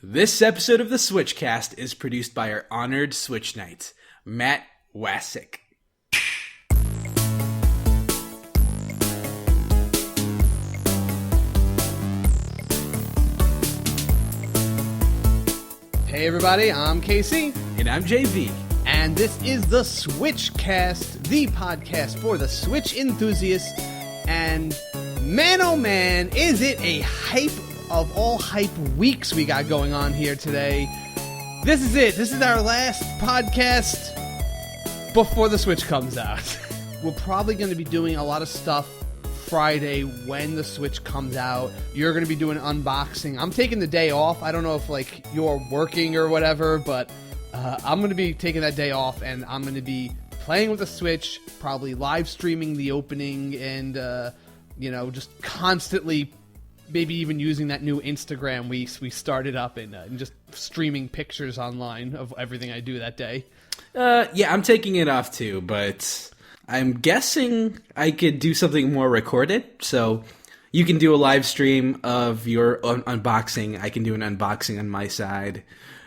This episode of the SwitchCast is produced by our honored Switch Knight, Matt Wassick. Hey everybody, I'm Casey. And I'm JV. And this is the SwitchCast, the podcast for the Switch enthusiast. And man oh man, is it a hype of all hype weeks we got going on here today. This is it. This is our last podcast before the Switch comes out. We're probably going to be doing a lot of stuff Friday when the Switch comes out. You're going to be doing an unboxing. I'm taking the day off. I don't know if you're working or whatever, but I'm going to be taking that day off and I'm going to be playing with the Switch, probably live streaming the opening and just constantly maybe even using that new Instagram we started up and just streaming pictures online of everything I do that day. Yeah, I'm taking it off too, but I'm guessing I could do something more recorded. So you can do a live stream of your unboxing. I can do an unboxing on my side.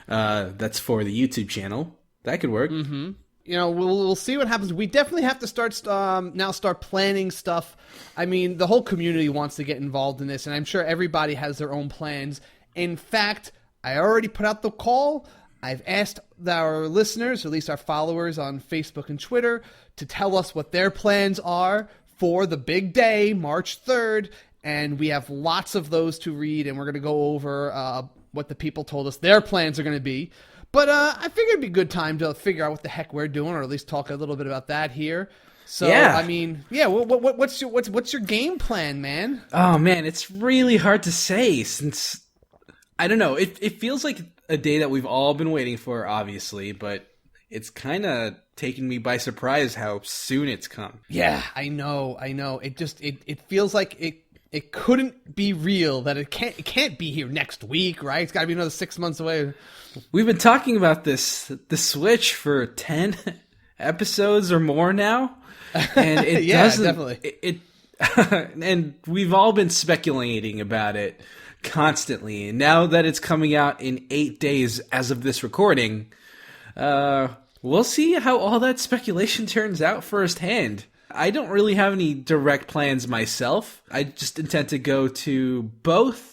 That's for the YouTube channel. That could work. Mm-hmm. We'll see what happens. We definitely have to start planning stuff. I mean, the whole community wants to get involved in this, and I'm sure everybody has their own plans. In fact, I already put out the call. I've asked our listeners, or at least our followers on Facebook and Twitter, to tell us what their plans are for the big day, March 3rd, and we have lots of those to read, and we're going to go over what the people told us their plans are going to be. But I figured it'd be a good time to figure out what the heck we're doing, or at least talk a little bit about that here. So, yeah. I mean, yeah, what's your game plan, man? Oh, man, it's really hard to say since, I don't know, it feels like a day that we've all been waiting for, obviously, but it's kind of taken me by surprise how soon it's come. Yeah, I know. It feels like it couldn't be real, that it can't be here next week, right? It's got to be another 6 months away. We've been talking about the Switch for 10 episodes or more now, and it yeah, doesn't. Definitely. And we've all been speculating about it constantly. And now that it's coming out in 8 days as of this recording, we'll see how all that speculation turns out firsthand. I don't really have any direct plans myself. I just intend to go to both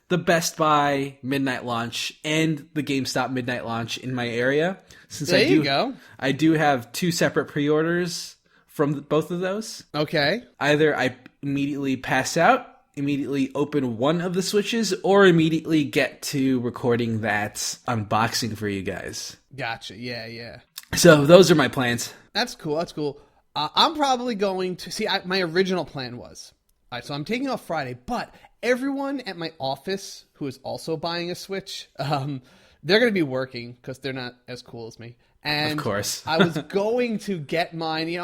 the Best Buy midnight launch and the GameStop midnight launch in my area. Since I do have two separate pre-orders from both of those. Okay. Either I immediately pass out, immediately open one of the Switches, or immediately get to recording that unboxing for you guys. Gotcha. Yeah. So those are my plans. That's cool. I'm probably going to see. My original plan was, all right, so I'm taking off Friday, but everyone at my office who is also buying a Switch, they're going to be working because they're not as cool as me. And of course, I was going to get mine.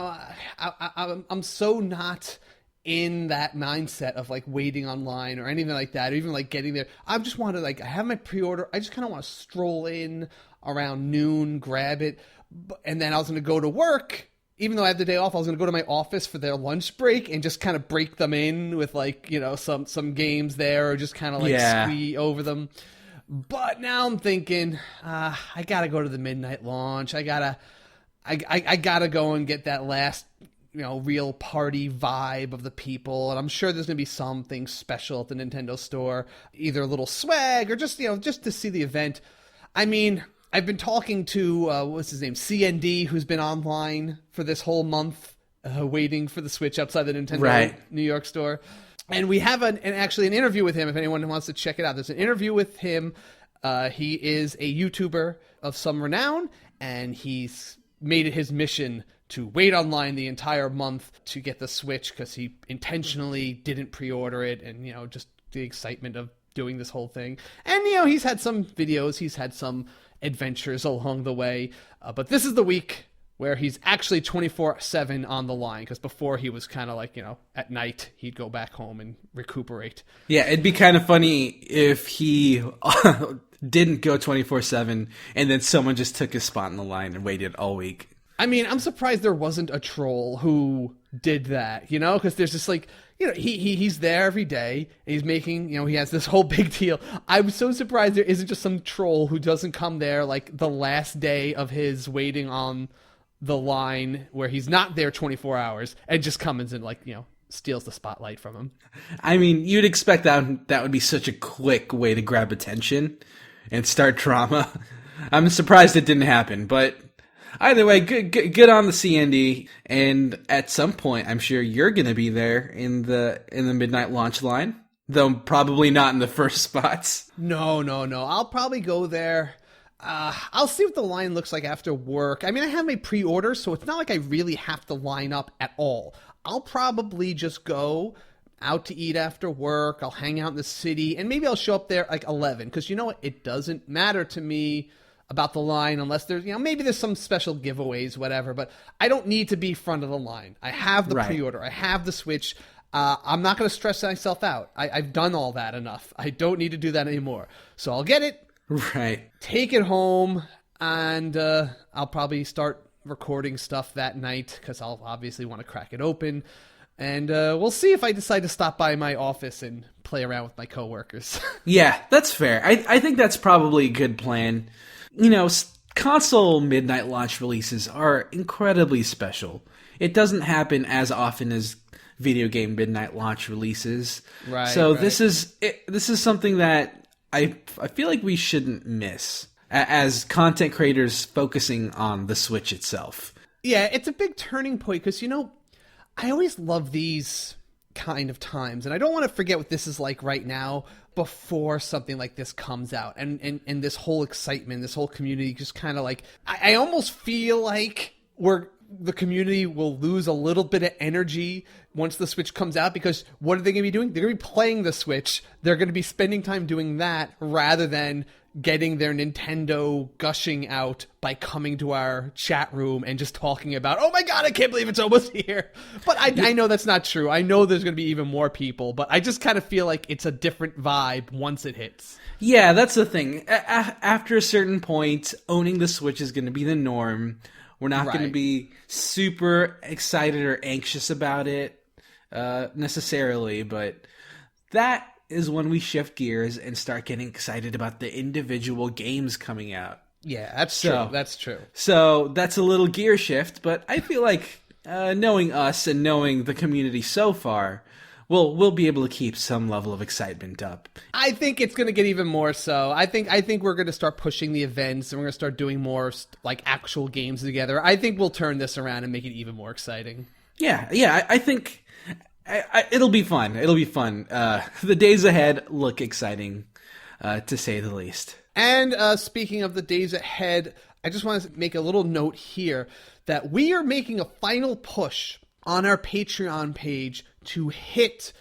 I'm so not in that mindset of waiting online or anything like that, or even getting there. I just want to I have my pre-order. I just kind of want to stroll in around noon, grab it, and then I was going to go to work. Even though I have the day off, I was going to go to my office for their lunch break and just kind of break them in with some games there, or just kind of squee over them. But now I'm thinking, I got to go to the midnight launch. I got to go and get that last, real party vibe of the people. And I'm sure there's going to be something special at the Nintendo store, either a little swag or just to see the event. I mean, I've been talking to, what's his name, CND, who's been online for this whole month, waiting for the Switch outside the Nintendo New York store. And we have an interview with him, if anyone wants to check it out. There's an interview with him. He is a YouTuber of some renown, and he's made it his mission to wait online the entire month to get the Switch because he intentionally didn't pre-order it, and, just the excitement of doing this whole thing. And, he's had some videos, he's had some adventures along the way, but this is the week where he's actually 24/7 on the line, because before he was kind of at night he'd go back home and recuperate. Yeah, it'd be kind of funny if he didn't go 24/7 and then someone just took his spot in the line and waited all week. I mean, I'm surprised there wasn't a troll who did that, you know, because there's just like, you know, he's there every day. And he's making, you know, he has this whole big deal. I'm so surprised there isn't just some troll who doesn't come there like the last day of his waiting on the line where he's not there 24 hours and just comes and like, you know, steals the spotlight from him. I mean, you'd expect that would be such a quick way to grab attention and start drama. I'm surprised it didn't happen, but either way, good on the CND. And at some point, I'm sure you're going to be there in the midnight launch line, though probably not in the first spots. No. I'll probably go there. I'll see what the line looks like after work. I mean, I have my pre-order, so it's not like I really have to line up at all. I'll probably just go out to eat after work. I'll hang out in the city, and maybe I'll show up there like 11, because you know what? It doesn't matter to me about the line unless there's, you know, maybe there's some special giveaways, whatever, but I don't need to be front of the line. I have the pre-order. I have the Switch. I'm not going to stress myself out. I've done all that enough. I don't need to do that anymore. So I'll get it. Right. Take it home, and I'll probably start recording stuff that night because I'll obviously want to crack it open. And we'll see if I decide to stop by my office and play around with my coworkers. Yeah, that's fair. I think that's probably a good plan. You know, console midnight launch releases are incredibly special. It doesn't happen as often as video game midnight launch releases. Right. So this is something that I feel like we shouldn't miss as content creators focusing on the Switch itself. Yeah, it's a big turning point because, you know, I always love these kind of times, and I don't want to forget what this is like right now before something like this comes out, and this whole excitement, this whole community just kind of like, I almost feel like the community will lose a little bit of energy once the Switch comes out, because what are they going to be doing? They're going to be playing the Switch. They're going to be spending time doing that rather than getting their Nintendo gushing out by coming to our chat room and just talking about, oh my god, I can't believe it's almost here. But I know that's not true. I know there's going to be even more people, but I just kind of feel like it's a different vibe once it hits. Yeah, that's the thing. After a certain point, owning the Switch is going to be the norm. We're not going to be super excited or anxious about it necessarily, but that is when we shift gears and start getting excited about the individual games coming out. Yeah, that's true. That's true. So that's a little gear shift, but I feel like knowing us and knowing the community so far, we'll be able to keep some level of excitement up. I think it's going to get even more so. I think we're going to start pushing the events, and we're going to start doing more like actual games together. I think we'll turn this around and make it even more exciting. Yeah. I think it'll be fun. It'll be fun. The days ahead look exciting, to say the least. And speaking of the days ahead, I just want to make a little note here that we are making a final push on our Patreon page to hit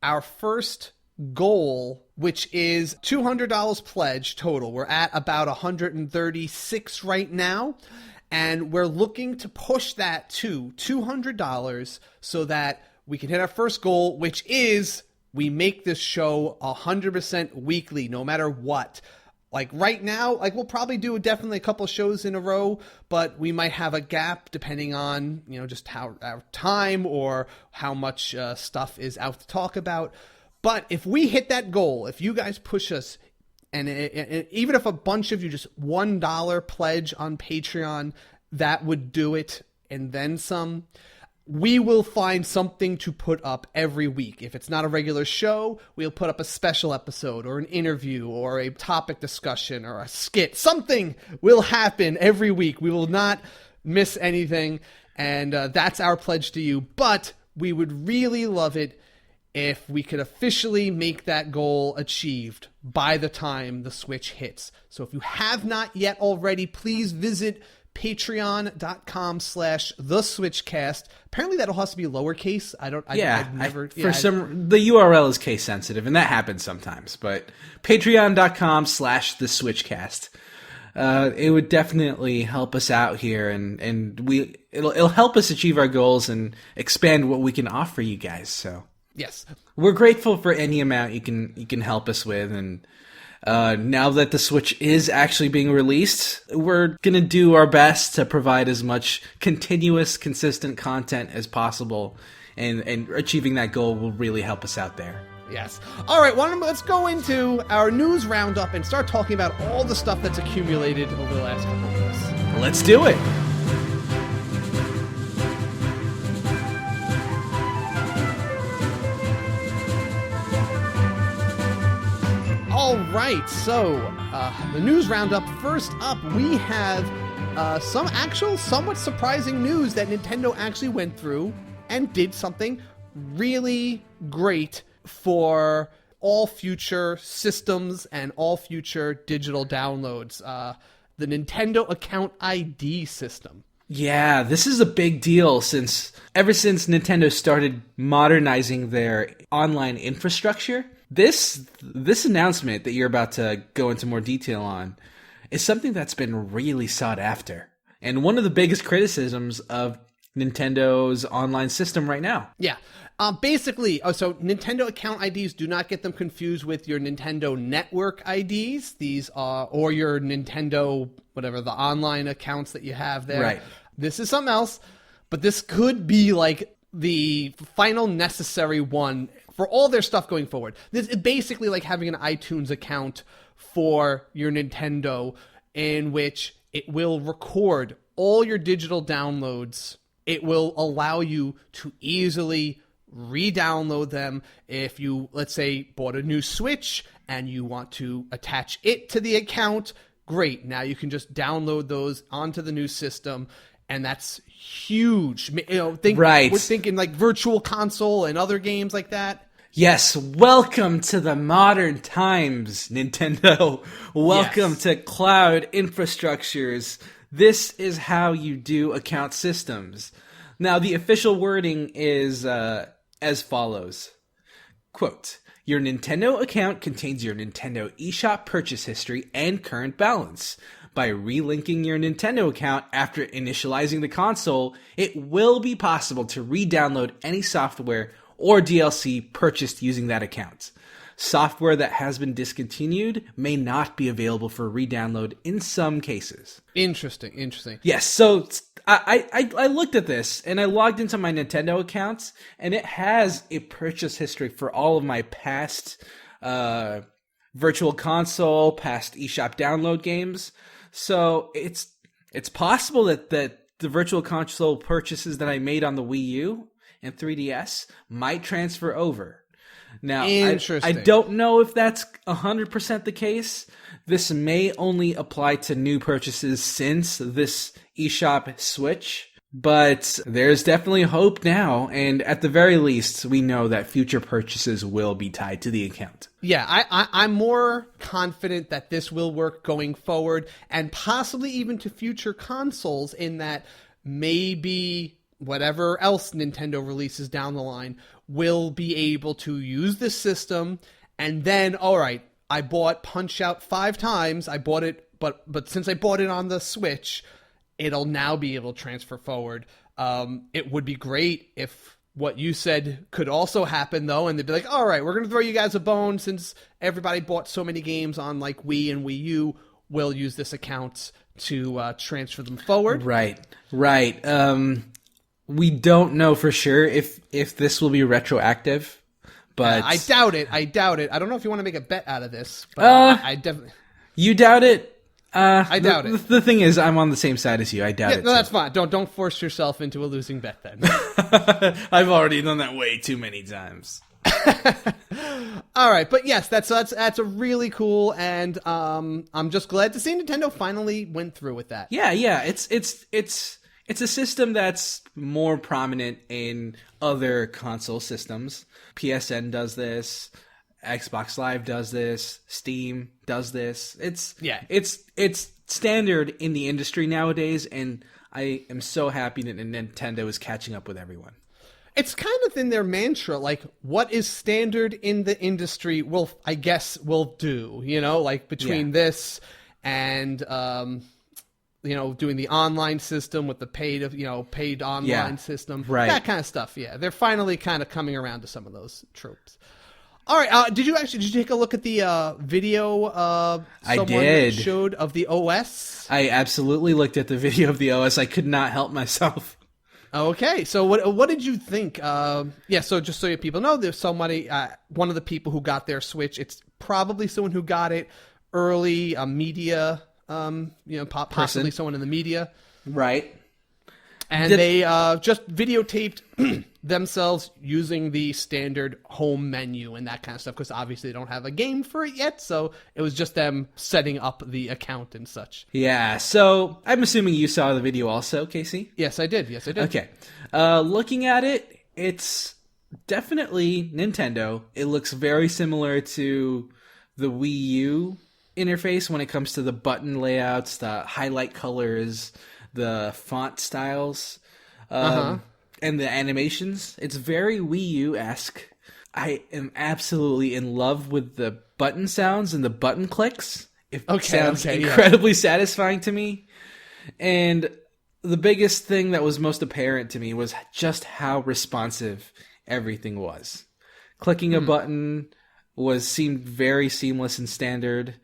our first goal, which is $200 pledge total. We're at about 136 right now, and we're looking to push that to $200 so that we can hit our first goal, which is we make this show 100% weekly, no matter what. Like right now, like we'll probably do definitely a couple shows in a row, but we might have a gap depending on, you know, just how our time or how much stuff is out to talk about. But if we hit that goal, if you guys push us, and even if a bunch of you just $1 pledge on Patreon, that would do it, and then some. We will find something to put up every week. If it's not a regular show, we'll put up a special episode or an interview or a topic discussion or a skit. Something will happen every week. We will not miss anything, and that's our pledge to you. But we would really love it if we could officially make that goal achieved by the time the Switch hits. So if you have not yet already, please visit patreon.com/theswitchcast. Apparently that has to be lowercase. The URL is case sensitive, and that happens sometimes, but patreon.com/theswitchcast. It would definitely help us out here, and it'll help us achieve our goals and expand what we can offer you guys. So yes, we're grateful for any amount you can help us with, and Now that the Switch is actually being released, we're going to do our best to provide as much continuous, consistent content as possible. And achieving that goal will really help us out there. Yes. All right, let's go into our news roundup and start talking about all the stuff that's accumulated over the last couple of weeks. Let's do it. All right, so the news roundup. First up, we have some actual somewhat surprising news that Nintendo actually went through and did something really great for all future systems and all future digital downloads. The Nintendo Account ID system. Yeah, this is a big deal ever since Nintendo started modernizing their online infrastructure. This announcement that you're about to go into more detail on is something that's been really sought after. And one of the biggest criticisms of Nintendo's online system right now. Yeah. Basically, so Nintendo account IDs, do not get them confused with your Nintendo network IDs. These are, or your Nintendo, whatever, the online accounts that you have there. Right. This is something else, but this could be like the final necessary one for all their stuff going forward. This is basically like having an iTunes account for your Nintendo, in which it will record all your digital downloads. It will allow you to easily re-download them. If you, let's say, bought a new Switch and you want to attach it to the account, great. Now you can just download those onto the new system, and that's huge. We're thinking like Virtual Console and other games like that. Yes, welcome to the modern times, Nintendo. Welcome to cloud infrastructures. This is how you do account systems. Now, the official wording is as follows. Quote, your Nintendo account contains your Nintendo eShop purchase history and current balance. By relinking your Nintendo account after initializing the console, it will be possible to re-download any software or DLC purchased using that account. Software that has been discontinued may not be available for re-download in some cases. Interesting. Yes, so I looked at this, and I logged into my Nintendo accounts, and it has a purchase history for all of my past Virtual Console, past eShop download games. So it's possible that the Virtual Console purchases that I made on the Wii U and 3DS might transfer over. Now, I don't know if that's 100% the case. This may only apply to new purchases since this eShop switch, but there's definitely hope now, and at the very least, we know that future purchases will be tied to the account. Yeah, I'm more confident that this will work going forward, and possibly even to future consoles, in that maybe whatever else Nintendo releases down the line will be able to use this system, and then, all right, I bought Punch-Out 5 times, I bought it, but since I bought it on the Switch, it'll now be able to transfer forward. It would be great if what you said could also happen, though, and they'd be like, all right, we're going to throw you guys a bone since everybody bought so many games on like Wii and Wii U. We'll use this account to transfer them forward. Right. We don't know for sure if this will be retroactive, but I doubt it. I don't know if you want to make a bet out of this, but I definitely. You doubt it? I doubt it. The thing is, I'm on the same side as you. I doubt it. No, that's fine. Don't force yourself into a losing bet then. I've already done that way too many times. All right, but yes, that's a really cool, and I'm just glad to see Nintendo finally went through with that. Yeah. It's a system that's more prominent in other console systems. PSN does this. Xbox Live does this. Steam does this. It's standard in the industry nowadays, and I am so happy that Nintendo is catching up with everyone. It's kind of in their mantra, like, what is standard in the industry will do, like between this and doing the online system with the paid online system, right? That kind of stuff. Yeah, they're finally kind of coming around to some of those tropes. All right. Did you take a look at the video someone did. showed of the OS? I absolutely looked at the video of the OS. I could not help myself. Okay, so what did you think? So just so people know, there's somebody, one of the people who got their Switch. It's probably someone who got it early, media, possibly someone in the media, right? And they just videotaped themselves using the standard home menu and that kind of stuff, because obviously they don't have a game for it yet, so it was just them setting up the account and such. Yeah, so I'm assuming you saw the video also, Casey? Yes, I did. Okay. Looking at it, it's definitely Nintendo. It looks very similar to the Wii U interface when it comes to the button layouts, the highlight colors, the font styles, and the animations. It's very Wii U-esque. I am absolutely in love with the button sounds and the button clicks. It sounds incredibly satisfying to me. And the biggest thing that was most apparent to me was just how responsive everything was. Clicking a button seemed very seamless and standard.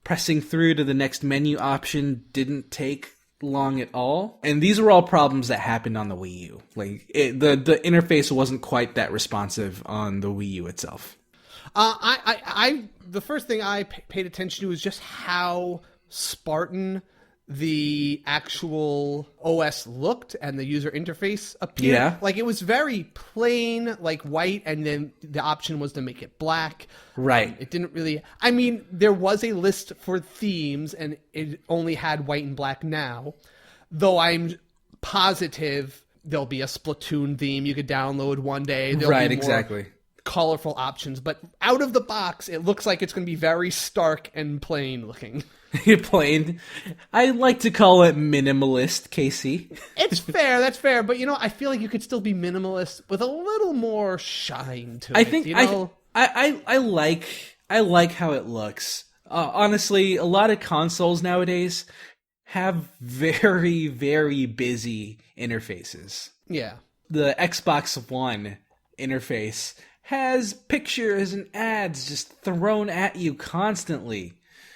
Pressing through to the next menu option didn't take long at all. And these were all problems that happened on the Wii U. The interface wasn't quite that responsive on the Wii U itself. The first thing I paid attention to was just how Spartan the actual OS looked and the user interface appeared. Yeah. Like, it was very plain, like white, and then the option was to make it black. Right. It didn't really... I mean, there was a list for themes, and it only had white and black now. Though I'm positive there'll be a Splatoon theme you could download one day. There'll be more exactly. colorful options. But out of the box, it looks like it's going to be very stark and plain looking. Plain. I like to call it minimalist, Casey. It's fair, that's fair, but I feel like you could still be minimalist with a little more shine to it. I think I like how it looks. Honestly, a lot of consoles nowadays have very, very busy interfaces. Yeah. The Xbox One interface has pictures and ads just thrown at you constantly.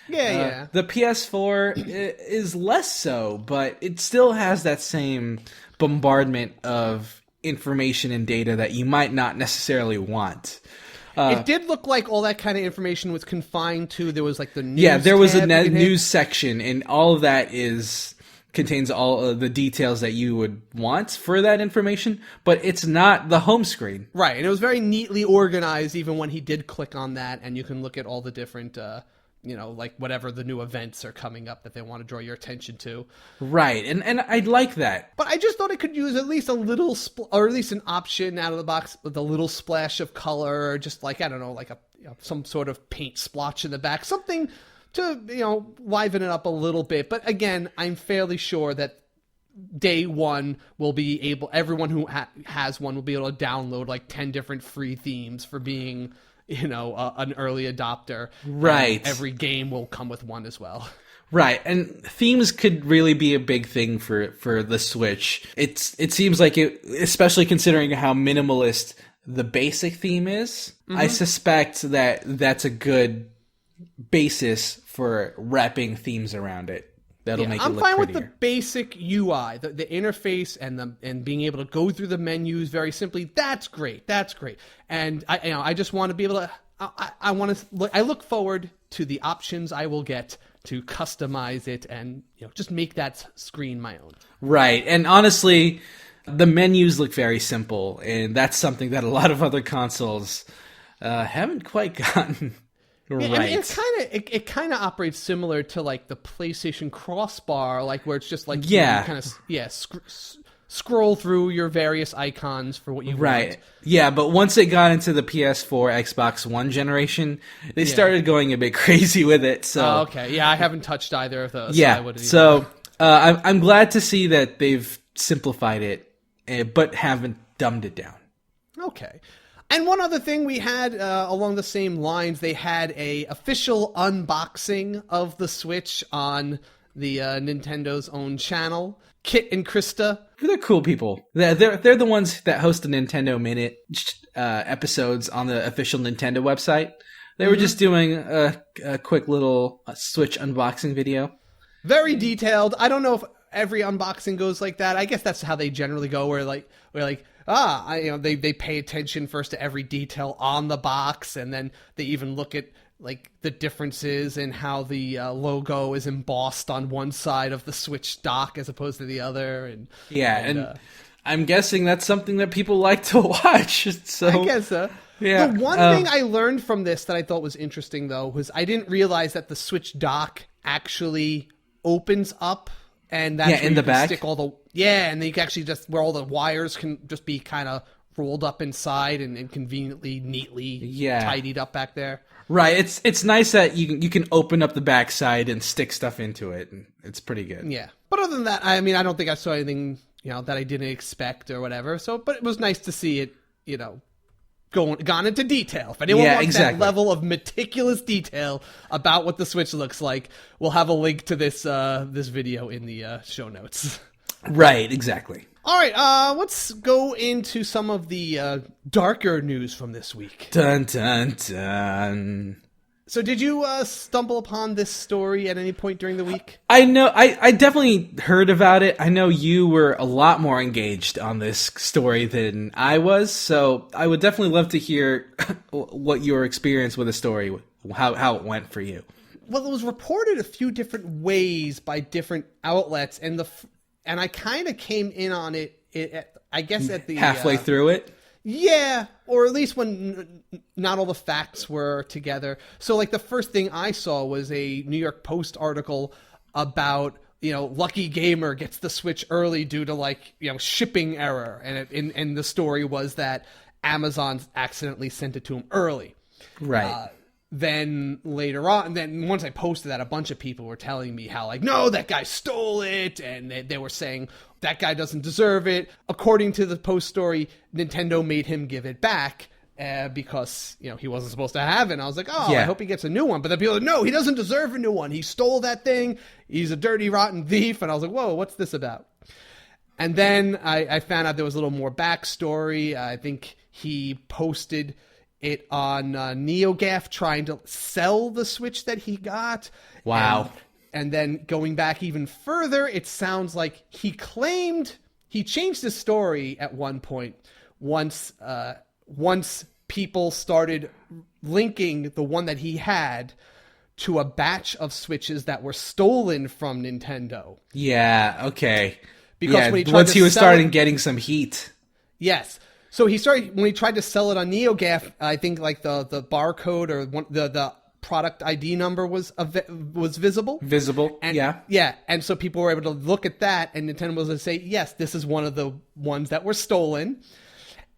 Yeah. The PS4 is less so, but it still has that same bombardment of information and data that you might not necessarily want. It did look like all that kind of information was confined to, there was like the news. Yeah, there was a tab news section, and all of that contains all of the details that you would want for that information, but it's not the home screen. Right, and it was very neatly organized even when he did click on that, and you can look at all the different... like whatever the new events are coming up that they want to draw your attention to. Right, and I'd like that. But I just thought it could use at least a little, or at least an option out of the box with a little splash of color, or just like, I don't know, like some sort of paint splotch in the back, something to, liven it up a little bit. But again, I'm fairly sure that day one will be able, everyone who has one will be able to download like 10 different free themes for being... an early adopter. Right. Every game will come with one as well. Right, and themes could really be a big thing for the Switch. It seems like it, especially considering how minimalist the basic theme is. Mm-hmm. I suspect that that's a good basis for wrapping themes around it. That'll make it look prettier. I'm fine with the basic UI, the interface, and being able to go through the menus very simply. That's great. And I just want to be able to. I look forward to the options I will get to customize it and just make that screen my own. Right, and honestly, the menus look very simple, and that's something that a lot of other consoles haven't quite gotten. Right. Yeah, I mean, it kind of operates similar to like the PlayStation crossbar, like where it's just like you kind of scroll through your various icons for what you want. Yeah, but once it got into the PS4, Xbox One generation, they started going a bit crazy with it. So okay, yeah, I haven't touched either of those. Yeah, so I'm glad to see that they've simplified it, but haven't dumbed it down. Okay. And one other thing we had along the same lines, they had a official unboxing of the Switch on the Nintendo's own channel. Kit and Krista they're cool people. They're the ones that host the Nintendo Minute episodes on the official Nintendo website. They were just doing a quick little Switch unboxing video. Very detailed. I don't know if every unboxing goes like that. I guess that's how they generally go. Where they pay attention first to every detail on the box, and then they even look at like the differences in how the logo is embossed on one side of the Switch dock as opposed to the other. And I'm guessing that's something that people like to watch. So I guess so. Yeah. The one thing I learned from this that I thought was interesting, though, was I didn't realize that the Switch dock actually opens up, and that's where in you the can back. stick all the and you can actually just where all the wires can just be kind of rolled up inside and conveniently, neatly tidied up back there. Right. It's nice that you can open up the backside and stick stuff into it, and it's pretty good. Yeah. But other than that, I mean, I don't think I saw anything that I didn't expect or whatever. So, but it was nice to see it, gone into detail. If anyone wants that level of meticulous detail about what the Switch looks like, we'll have a link to this this video in the show notes. Right, exactly. All right, let's go into some of the darker news from this week. Dun, dun, dun. So did you stumble upon this story at any point during the week? I know, I definitely heard about it. I know you were a lot more engaged on this story than I was, so I would definitely love to hear what your experience with the story, how it went for you. Well, it was reported a few different ways by different outlets, and I kind of came in on it, I guess at the... Halfway through it? Yeah, or at least when not all the facts were together. So, like, the first thing I saw was a New York Post article about, Lucky Gamer gets the Switch early due to, shipping error. And the story was that Amazon accidentally sent it to him early. Right. Then later on, then once I posted that, a bunch of people were telling me how, no, that guy stole it, and they were saying that guy doesn't deserve it. According to the Post story, Nintendo made him give it back because, he wasn't supposed to have it. And I was like, I hope he gets a new one. But then people are like, no, he doesn't deserve a new one. He stole that thing. He's a dirty, rotten thief. And I was like, whoa, what's this about? And then I found out there was a little more backstory. I think he posted it on NeoGAF trying to sell the Switch that he got. Wow. And then going back even further, it sounds like he claimed he changed his story at one point once people started linking the one that he had to a batch of Switches that were stolen from Nintendo. Yeah, okay. Because when once he was starting getting some heat. Yes. So when he tried to sell it on NeoGAF, I think the barcode or the product ID number was visible. And, yeah. And so people were able to look at that, and Nintendo was able to say, yes, this is one of the ones that were stolen.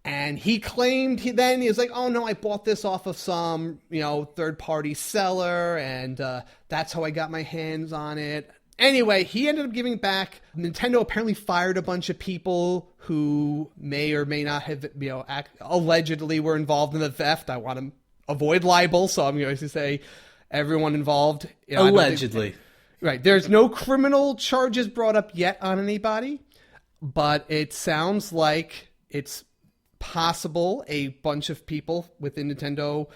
And he claimed he was like, oh no, I bought this off of some third party seller, and that's how I got my hands on it. Anyway, he ended up giving back. Nintendo apparently fired a bunch of people who may or may not have, allegedly were involved in the theft. I want to avoid libel, so I'm going to say everyone involved. Allegedly. Right. There's no criminal charges brought up yet on anybody, but it sounds like it's possible a bunch of people within Nintendo,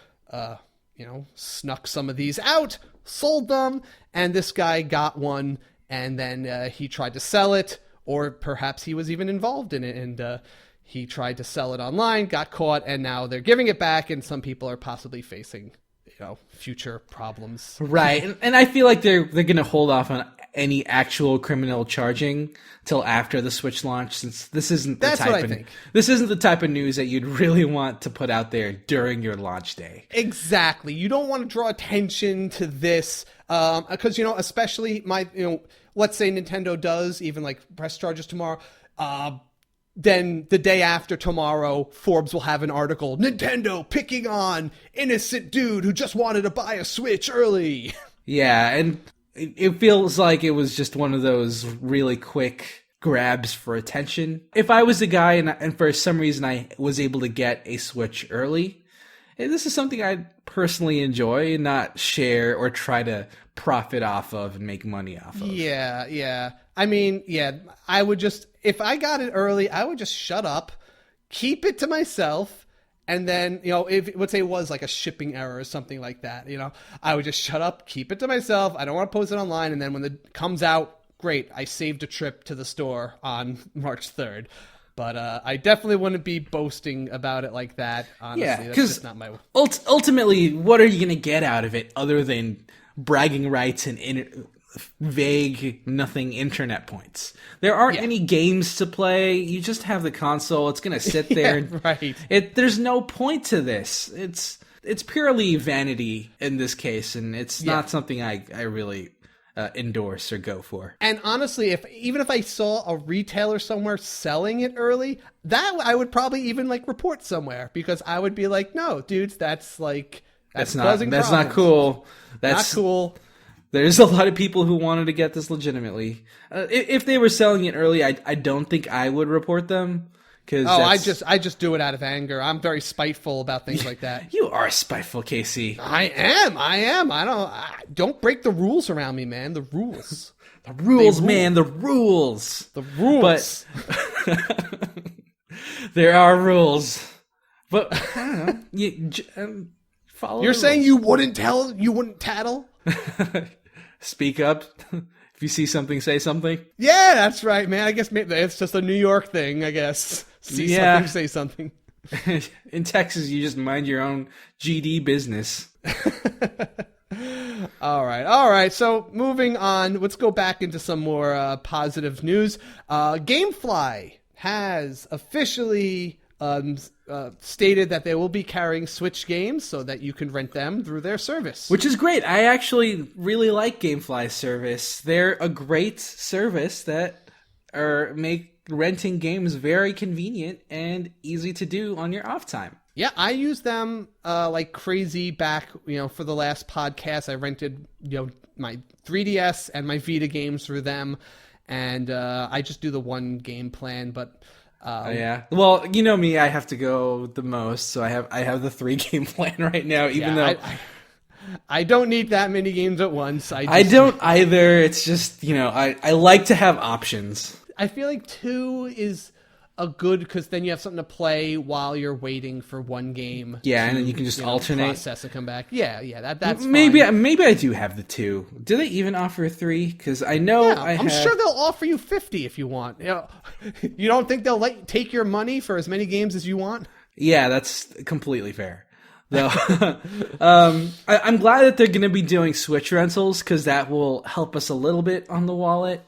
snuck some of these out, sold them, and this guy got one, and then he tried to sell it, or perhaps he was even involved in it, and he tried to sell it online, got caught, and now they're giving it back, and some people are possibly facing, future problems. Right, and I feel like they're going to hold off on any actual criminal charging till after the Switch launch, since this isn't the this isn't the type of news that you'd really want to put out there during your launch day. Exactly. You don't want to draw attention to this because especially let's say Nintendo does even press charges tomorrow. Then the day after tomorrow, Forbes will have an article, Nintendo picking on innocent dude who just wanted to buy a Switch early. Yeah, and it feels like it was just one of those really quick grabs for attention. If I was the guy and for some reason I was able to get a Switch early, this is something I'd personally enjoy and not share or try to profit off of and make money off of. Yeah. I mean, yeah, I would just, if I got it early, I would just shut up, keep it to myself, and then, if let's say it was like a shipping error or something like that, I would just shut up, keep it to myself. I don't want to post it online, and then when it comes out, great, I saved a trip to the store on March 3rd. But I definitely wouldn't be boasting about it like that, honestly. Yeah, That's because just not my... ultimately, what are you going to get out of it other than bragging rights and vague nothing internet points? There aren't any games to play. You just have the console. It's going to sit there. Right. There's no point to this. It's purely vanity in this case, and it's not something I really endorse or go for. And honestly, even if I saw a retailer somewhere selling it early, that I would probably even report somewhere, because I would be like, no, dudes, that's not cool. That's not cool. There's a lot of people who wanted to get this legitimately. If they were selling it early, I don't think I would report them. I just do it out of anger. I'm very spiteful about things like that. You are spiteful, Casey. I am. I don't break the rules around me, man. The rules. The rules, man. The rules. The rules. But there are rules. But I don't know. Follow. You're saying you wouldn't tattle? Speak up. If you see something, say something. Yeah, that's right, man. I guess maybe it's just a New York thing, I guess. See something, say something. In Texas, you just mind your own GD business. All right. So moving on, let's go back into some more positive news. Gamefly has officially stated that they will be carrying Switch games so that you can rent them through their service. Which is great. I actually really like Gamefly's service. They're a great service that make renting games very convenient and easy to do on your off time. Yeah, I use them like crazy back, for the last podcast. I rented, my 3DS and my Vita games through them, and I just do the one game plan, but... yeah. Well, you know me, I have to go the most, so I have the 3 game plan right now, even though... I don't need that many games at once. I don't either. It's just, I like to have options. I feel like 2 is a good, because then you have something to play while you're waiting for one game. Yeah, and then you can just alternate. Process and come back. Yeah, that's maybe fine. Maybe I do have the 2. Do they even offer 3? Because I know I'm sure they'll offer you 50 if you want. You don't think they'll take your money for as many games as you want? Yeah, that's completely fair. Though, I'm glad that they're going to be doing Switch rentals, because that will help us a little bit on the wallet.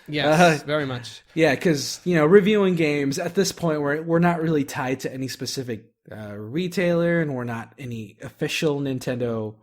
Yes, very much. Yeah, because, reviewing games, at this point, we're not really tied to any specific retailer, and we're not any official Nintendo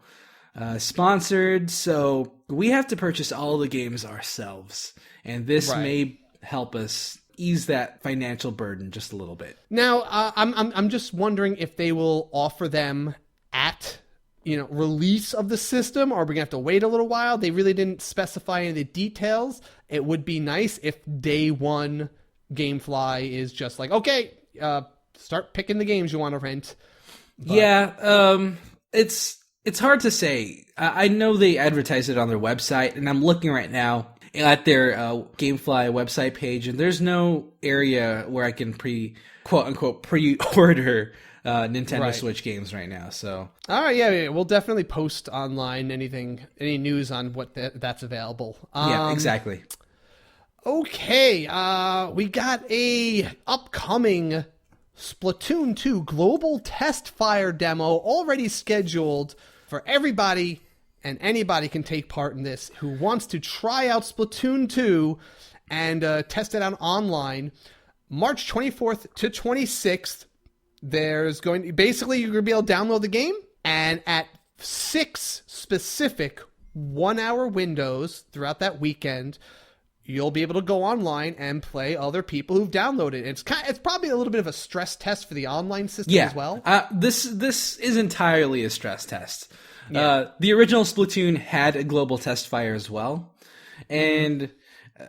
sponsored, so we have to purchase all the games ourselves. And this may help us ease that financial burden just a little bit. Now, I'm just wondering if they will offer them at release of the system, or are we gonna have to wait a little while? They really didn't specify any of the details. It would be nice if day one Gamefly is just like, okay, start picking the games you want to rent. But... Yeah, it's hard to say. I know they advertise it on their website, and I'm looking right now at their Gamefly website page, and there's no area where I can quote unquote pre-order Nintendo Switch games right now. So all right, yeah, we'll definitely post online any news on what that's available. Yeah, exactly. Okay, we got a upcoming Splatoon 2 global test fire demo already scheduled for everybody, and anybody can take part in this who wants to try out Splatoon 2 and test it out online. March 24th to 26th. There's going to basically, you're going to be able to download the game, and at 6 specific 1-hour windows throughout that weekend, you'll be able to go online and play other people who've downloaded it. It's probably a little bit of a stress test for the online system as well. This is entirely a stress test. Yeah. The original Splatoon had a global test fire as well, and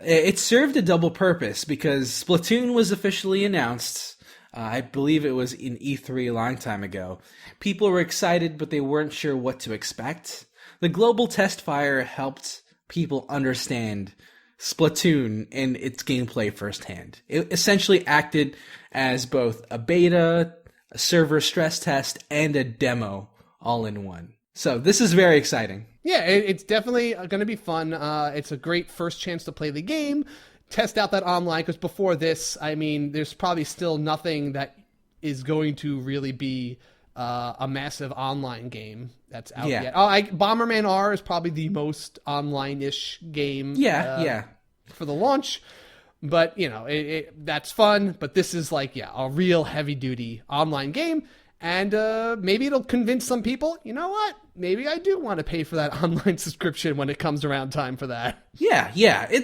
it served a double purpose, because Splatoon was officially announced. I believe it was in E3 a long time ago. People were excited, but they weren't sure what to expect. The global test fire helped people understand Splatoon and its gameplay firsthand. It essentially acted as both a beta, a server stress test, and a demo all in one. So this is very exciting. Yeah, it's definitely going to be fun. It's a great first chance to play the game, test out that online, because before this, I mean, there's probably still nothing that is going to really be a massive online game that's out yet. Bomberman R is probably the most online-ish game for the launch. But, you know, that's fun. But this is like, a real heavy-duty online game. And maybe it'll convince some people, you know what? Maybe I do want to pay for that online subscription when it comes around time for that. Yeah,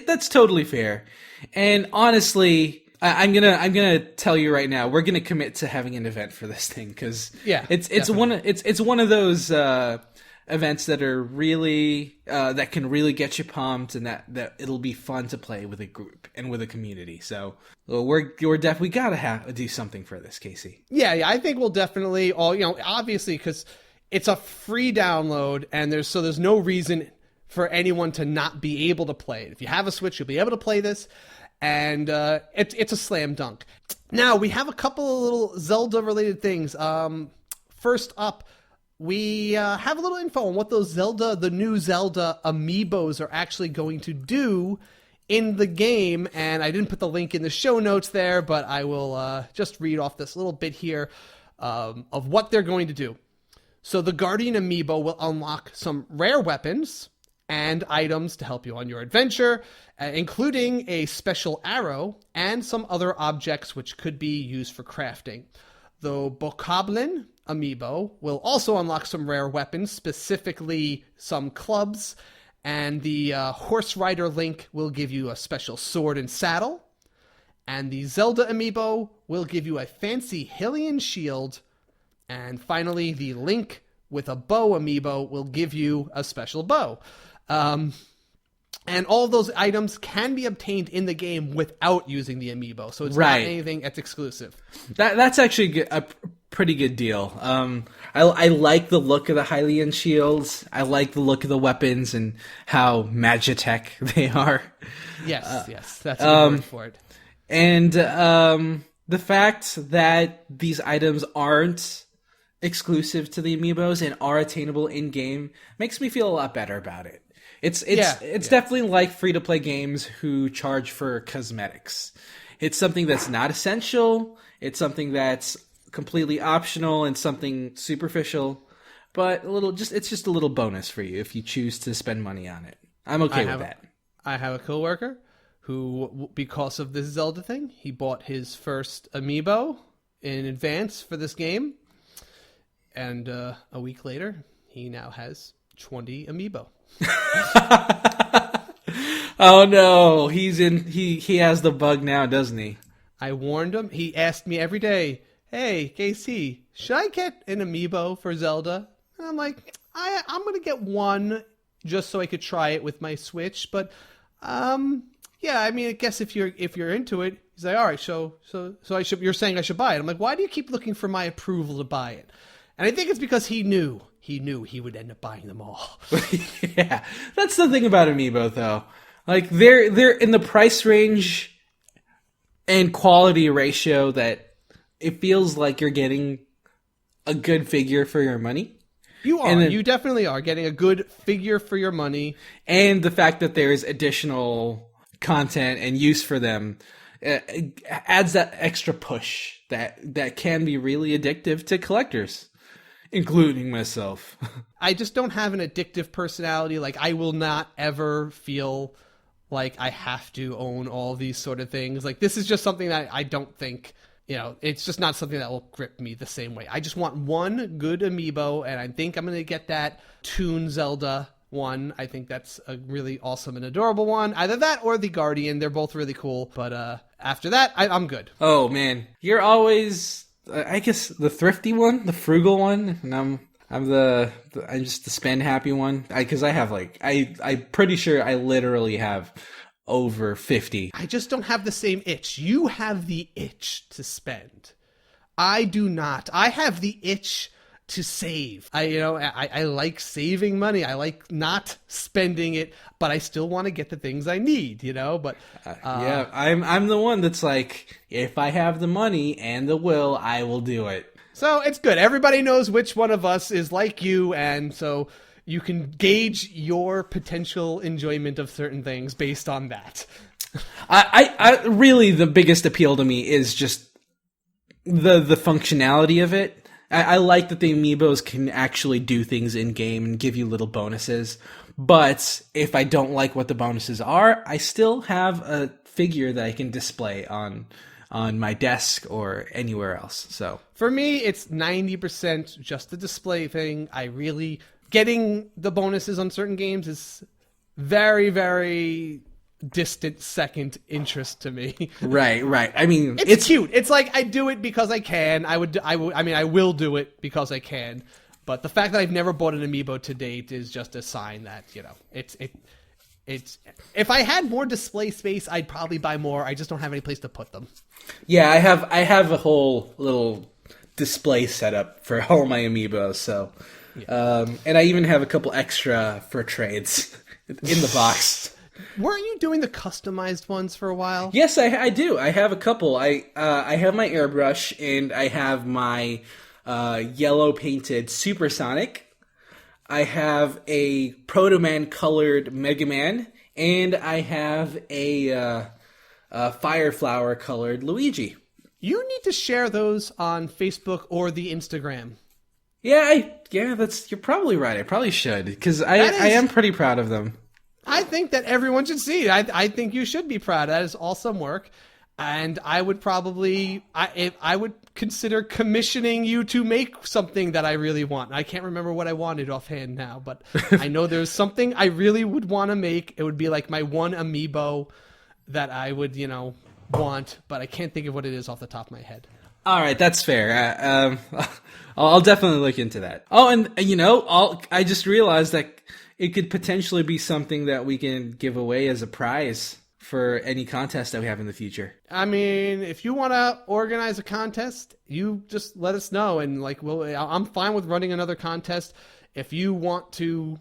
that's totally fair. And honestly, I'm gonna tell you right now, we're gonna commit to having an event for this thing because it's one of those events that are really that can really get you pumped, and that it'll be fun to play with a group and with a community. So we're definitely gotta do something for this, Casey. Yeah, I think we'll definitely obviously because it's a free download, and there's no reason for anyone to not be able to play it. If you have a Switch, you'll be able to play this. And it's a slam dunk. Now, we have a couple of little Zelda-related things. First up, we have a little info on what the new Zelda Amiibos are actually going to do in the game. And I didn't put the link in the show notes there, but I will just read off this little bit here of what they're going to do. So the Guardian Amiibo will unlock some rare weapons and items to help you on your adventure, including a special arrow and some other objects which could be used for crafting. The Bokoblin Amiibo will also unlock some rare weapons, specifically some clubs, and the Horse Rider Link will give you a special sword and saddle, and the Zelda Amiibo will give you a fancy Hylian shield, and finally the Link with a bow Amiibo will give you a special bow. And all of those items can be obtained in the game without using the Amiibo, so it's not anything that's exclusive. That's actually a pretty good deal. I like the look of the Hylian shields. I like the look of the weapons and how Magitech they are. Yes, that's a good word for it. And the fact that these items aren't exclusive to the Amiibos and are attainable in game makes me feel a lot better about it. It's definitely like free-to-play games who charge for cosmetics. It's something that's not essential. It's something that's completely optional and something superficial, but it's just a little bonus for you if you choose to spend money on it. I'm okay with that. I have a coworker who, because of this Zelda thing, he bought his first Amiibo in advance for this game, and a week later, he now has 20 Amiibo. Oh no, he has the bug now, doesn't he? I warned him. He asked me every day, "Hey, KC, should I get an Amiibo for Zelda?" And I'm like, I'm gonna get one just so I could try it with my Switch. But I mean, I guess if you're into it, he's like, all right, so you're saying I should buy it? I'm like, why do you keep looking for my approval to buy it? And I think it's because he knew he would end up buying them all. Yeah, that's the thing about Amiibo, though. Like they're in the price range and quality ratio that it feels like you're getting a good figure for your money. You are. You definitely are getting a good figure for your money. And the fact that there's additional content and use for them adds that extra push that can be really addictive to collectors. Including myself. I just don't have an addictive personality. Like, I will not ever feel like I have to own all these sort of things. Like, this is just something that I don't think, it's just not something that will grip me the same way. I just want one good Amiibo, and I think I'm going to get that Toon Zelda one. I think that's a really awesome and adorable one. Either that or the Guardian. They're both really cool. But after that, I'm good. Oh, man. You're always... I guess the thrifty one, the frugal one, and I'm just the spend happy one. Because I have I'm pretty sure I literally have over 50. I just don't have the same itch. You have the itch to spend. I do not. I have the itch to save. I like saving money. I like not spending it, but I still want to get the things I need, but yeah, I'm the one that's like, if I have the money and the will, I will do it. So it's good. Everybody knows which one of us is like you, and so you can gauge your potential enjoyment of certain things based on that. I really, the biggest appeal to me is just the functionality of it. I like that the Amiibos can actually do things in game and give you little bonuses. But if I don't like what the bonuses are, I still have a figure that I can display on my desk or anywhere else. So for me, it's 90% just the display thing. Getting the bonuses on certain games is very, very distant second interest to me. Right. I mean, it's cute. It's like I do it because I can. I will do it because I can. But the fact that I've never bought an Amiibo to date is just a sign that, it's if I had more display space, I'd probably buy more. I just don't have any place to put them. Yeah, I have a whole little display setup for all my Amiibos, so and I even have a couple extra for trades in the box. Weren't you doing the customized ones for a while? Yes, I do. I have a couple. I have my airbrush, and I have my yellow painted Supersonic. I have a Proto Man colored Mega Man, and I have a Fireflower colored Luigi. You need to share those on Facebook or the Instagram. Yeah, you're probably right. I probably should, because I am pretty proud of them. I think that everyone should see it. I think you should be proud. That is awesome work. And I would probably, I would consider commissioning you to make something that I really want. I can't remember what I wanted offhand now, but I know there's something I really would want to make. It would be like my one Amiibo that I would, want, but I can't think of what it is off the top of my head. All right, that's fair. I'll definitely look into that. Oh, and I just realized that it could potentially be something that we can give away as a prize for any contest that we have in the future. I mean, if you want to organize a contest, you just let us know, and I'm fine with running another contest. If you want to,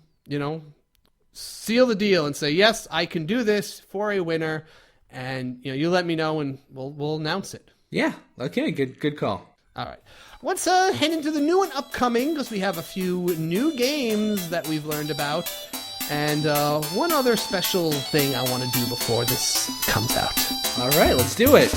seal the deal and say, yes, I can do this for a winner, and you let me know, and we'll announce it. Yeah. Okay. Good call. All right. Let's head into the new and upcoming, because we have a few new games that we've learned about. And one other special thing I want to do before this comes out. All right, let's do it.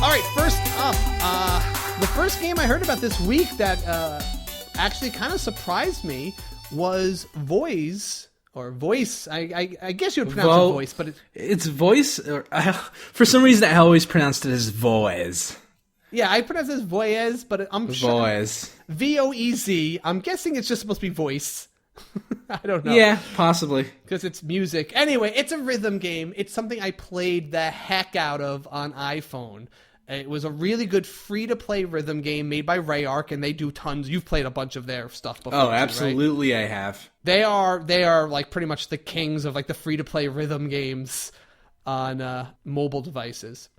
All right, first up, the first game I heard about this week that actually kind of surprised me was Voice. Or Voice. I guess you would pronounce it Voice, but it's Voice. For some reason, I always pronounced it as Voez. Yeah, I pronounce it as Voez, but I'm sure. Voez. Voez. I'm guessing it's just supposed to be Voice. I don't know. Yeah, possibly. Because it's music. Anyway, it's a rhythm game. It's something I played the heck out of on iPhone. It was a really good free-to-play rhythm game made by Rayark, and they do tons. You've played a bunch of their stuff before. Oh, absolutely, right? I have. They are like pretty much the kings of like the free-to-play rhythm games on mobile devices.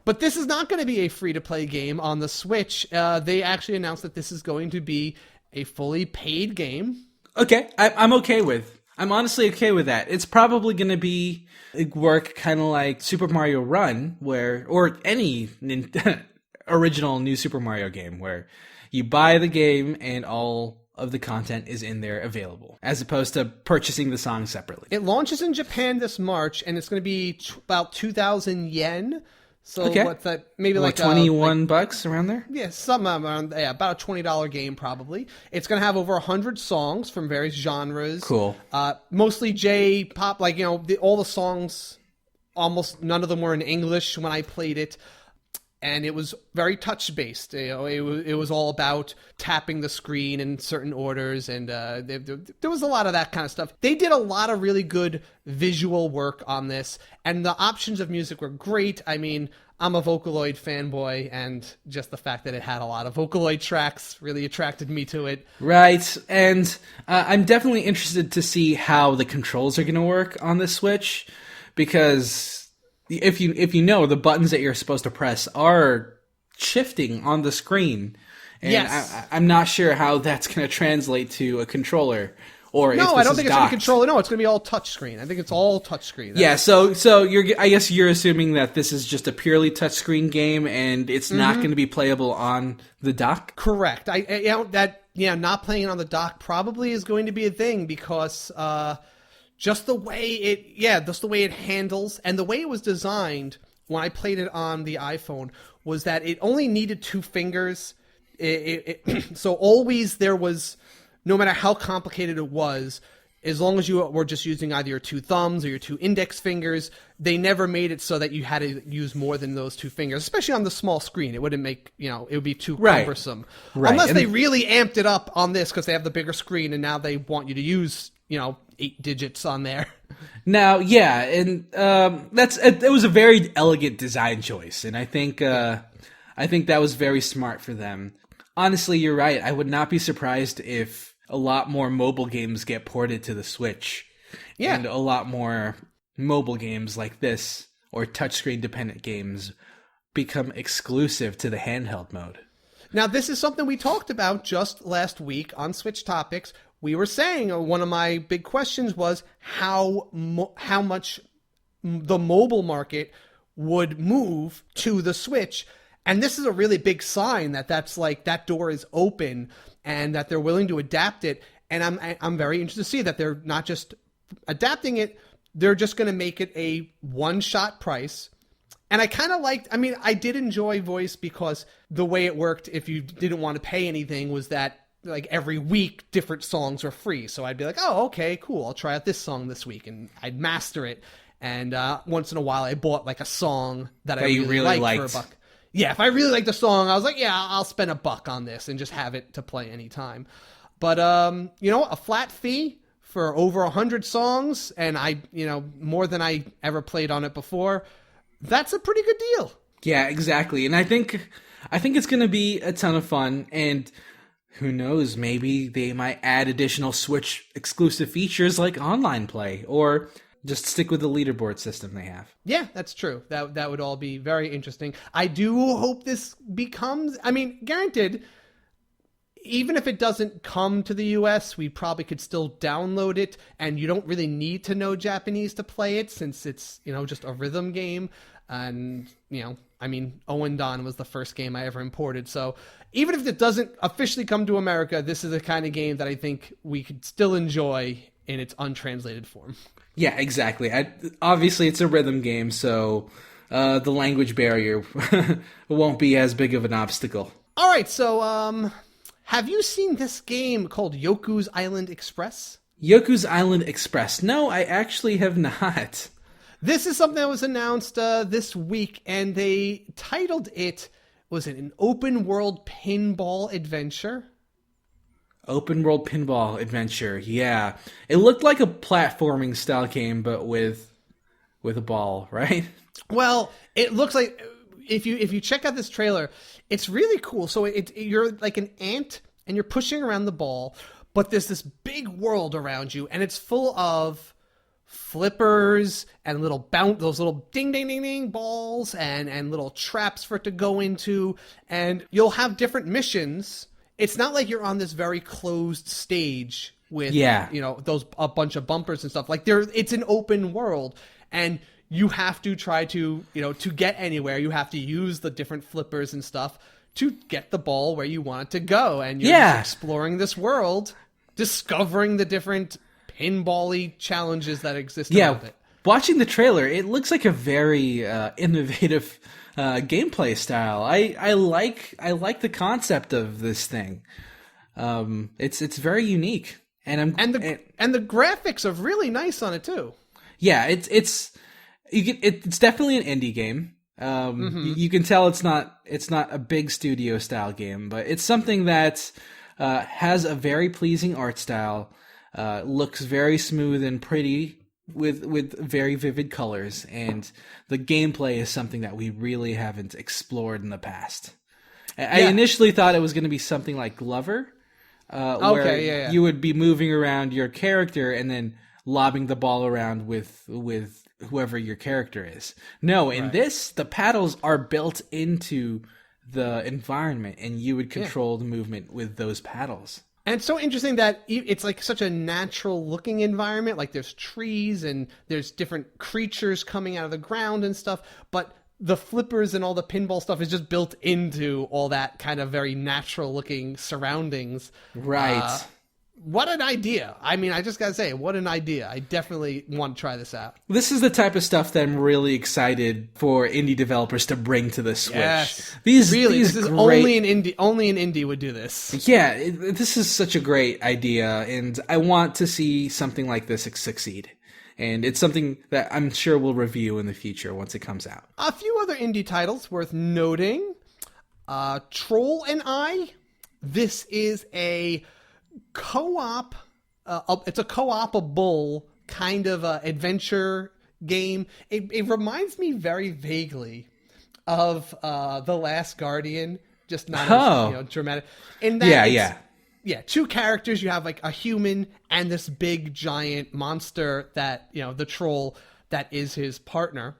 But this is not going to be a free-to-play game on the Switch. They actually announced that this is going to be a fully paid game. Okay, I'm okay with. I'm honestly okay with that. It's probably going to work kind of like Super Mario Run, or any original new Super Mario game, where you buy the game and all of the content is in there available, as opposed to purchasing the song separately. It launches in Japan this March, and it's going to be about 2,000 yen. So okay. What's that? Maybe like $21 around there? Yeah, something around, about a $20 game probably. It's going to have over 100 songs from various genres. Cool. Mostly J-pop, all the songs, almost none of them were in English when I played it. and it was very touch based. It was all about tapping the screen in certain orders, and there was a lot of that kind of stuff. They did a lot of really good visual work on this, and the options of music were great. I mean, I'm a Vocaloid fanboy, and just the fact that it had a lot of Vocaloid tracks really attracted me to it. Right, and I'm definitely interested to see how the controls are going to work on the Switch, because if you know, the buttons that you're supposed to press are shifting on the screen. And yes. I'm not sure how that's going to translate to a controller. Or no, I don't think it's going to be docked. controller. No, it's going to be all touchscreen. I think it's all touchscreen. Yeah, so I guess you're assuming that this is just a purely touchscreen game, and it's not going to be playable on the dock. Correct. Not playing it on the dock probably is going to be a thing, because just the way it handles and the way it was designed when I played it on the iPhone was that it only needed 2 fingers. So always there was, no matter how complicated it was, as long as you were just using either your 2 thumbs or your 2 index fingers, they never made it so that you had to use more than those 2 fingers, especially on the small screen. It wouldn't make, it would be too cumbersome. Right. Unless they really amped it up on this because they have the bigger screen and now they want you to use, 8 digits on there. Now, yeah, and it was a very elegant design choice, and I think that was very smart for them. Honestly, you're right. I would not be surprised if a lot more mobile games get ported to the Switch. Yeah. And a lot more mobile games like this, or touchscreen dependent games, become exclusive to the handheld mode. Now, this is something we talked about just last week on Switch Topics. We were saying one of my big questions was how much the mobile market would move to the Switch. And this is a really big sign that door is open and that they're willing to adapt it. And I'm very interested to see that they're not just adapting it, they're just going to make it a one-shot price. And I did enjoy Voice because the way it worked, if you didn't want to pay anything, was that like every week different songs are free. So I'd be like, oh, okay, cool. I'll try out this song this week, and I'd master it. And once in a while I bought like a song that I really liked for $1. Yeah, if I really liked the song, I was like, yeah, I'll spend $1 on this and just have it to play anytime. But, a flat fee for over 100 songs, and more than I ever played on it before, that's a pretty good deal. Yeah, exactly. And I think it's going to be a ton of fun, and who knows, maybe they might add additional Switch exclusive features like online play, or just stick with the leaderboard system they have. Yeah, that's true. That would all be very interesting. I do hope this becomes, granted, even if it doesn't come to the US, we probably could still download it, and you don't really need to know Japanese to play it, since it's, just a rhythm game. And, Owendan was the first game I ever imported. So even if it doesn't officially come to America, this is the kind of game that I think we could still enjoy in its untranslated form. Yeah, exactly. Obviously, it's a rhythm game, so the language barrier won't be as big of an obstacle. All right, so have you seen this game called Yoku's Island Express? Yoku's Island Express. No, I actually have not. This is something that was announced this week, and they titled it, was it an open world pinball adventure? Open world pinball adventure, yeah. It looked like a platforming style game, but with a ball, right? Well, it looks like, if you check out this trailer, it's really cool. So you're like an ant, and you're pushing around the ball, but there's this big world around you, and it's full of flippers and those little ding ding ding ding balls and little traps for it to go into, and you'll have different missions. It's not like you're on this very closed stage with a bunch of bumpers and stuff. Like it's an open world, and you have to try to to get anywhere, you have to use the different flippers and stuff to get the ball where you want it to go, and you're just exploring this world, discovering the different pinball-y challenges that exist around it. Watching the trailer, it looks like a very innovative gameplay style. I like the concept of this thing. It's very unique, and the graphics are really nice on it too. Yeah, it's definitely an indie game. You can tell it's not a big studio style game, but it's something that has a very pleasing art style, looks very smooth and pretty with very vivid colors, and the gameplay is something that we really haven't explored in the past. I initially thought it was going to be something like Glover, where you would be moving around your character and then lobbing the ball around with whoever your character is. No, in this, the paddles are built into the environment, and you would control the movement with those paddles. And it's so interesting that it's like such a natural looking environment. Like there's trees and there's different creatures coming out of the ground and stuff. But the flippers and all the pinball stuff is just built into all that kind of very natural looking surroundings. Right. What an idea. I mean, I just got to say, what an idea. I definitely want to try this out. This is the type of stuff that I'm really excited for indie developers to bring to the Switch. Yes. These this is great... only an indie would do this. Yeah, this is such a great idea, and I want to see something like this succeed. And it's something that I'm sure we'll review in the future once it comes out. A few other indie titles worth noting. Troll and I. This is a co-op, it's a co-opable kind of adventure game. It reminds me very vaguely of The Last Guardian, just not as dramatic. In that two characters. You have like a human and this big giant monster that, the troll that is his partner.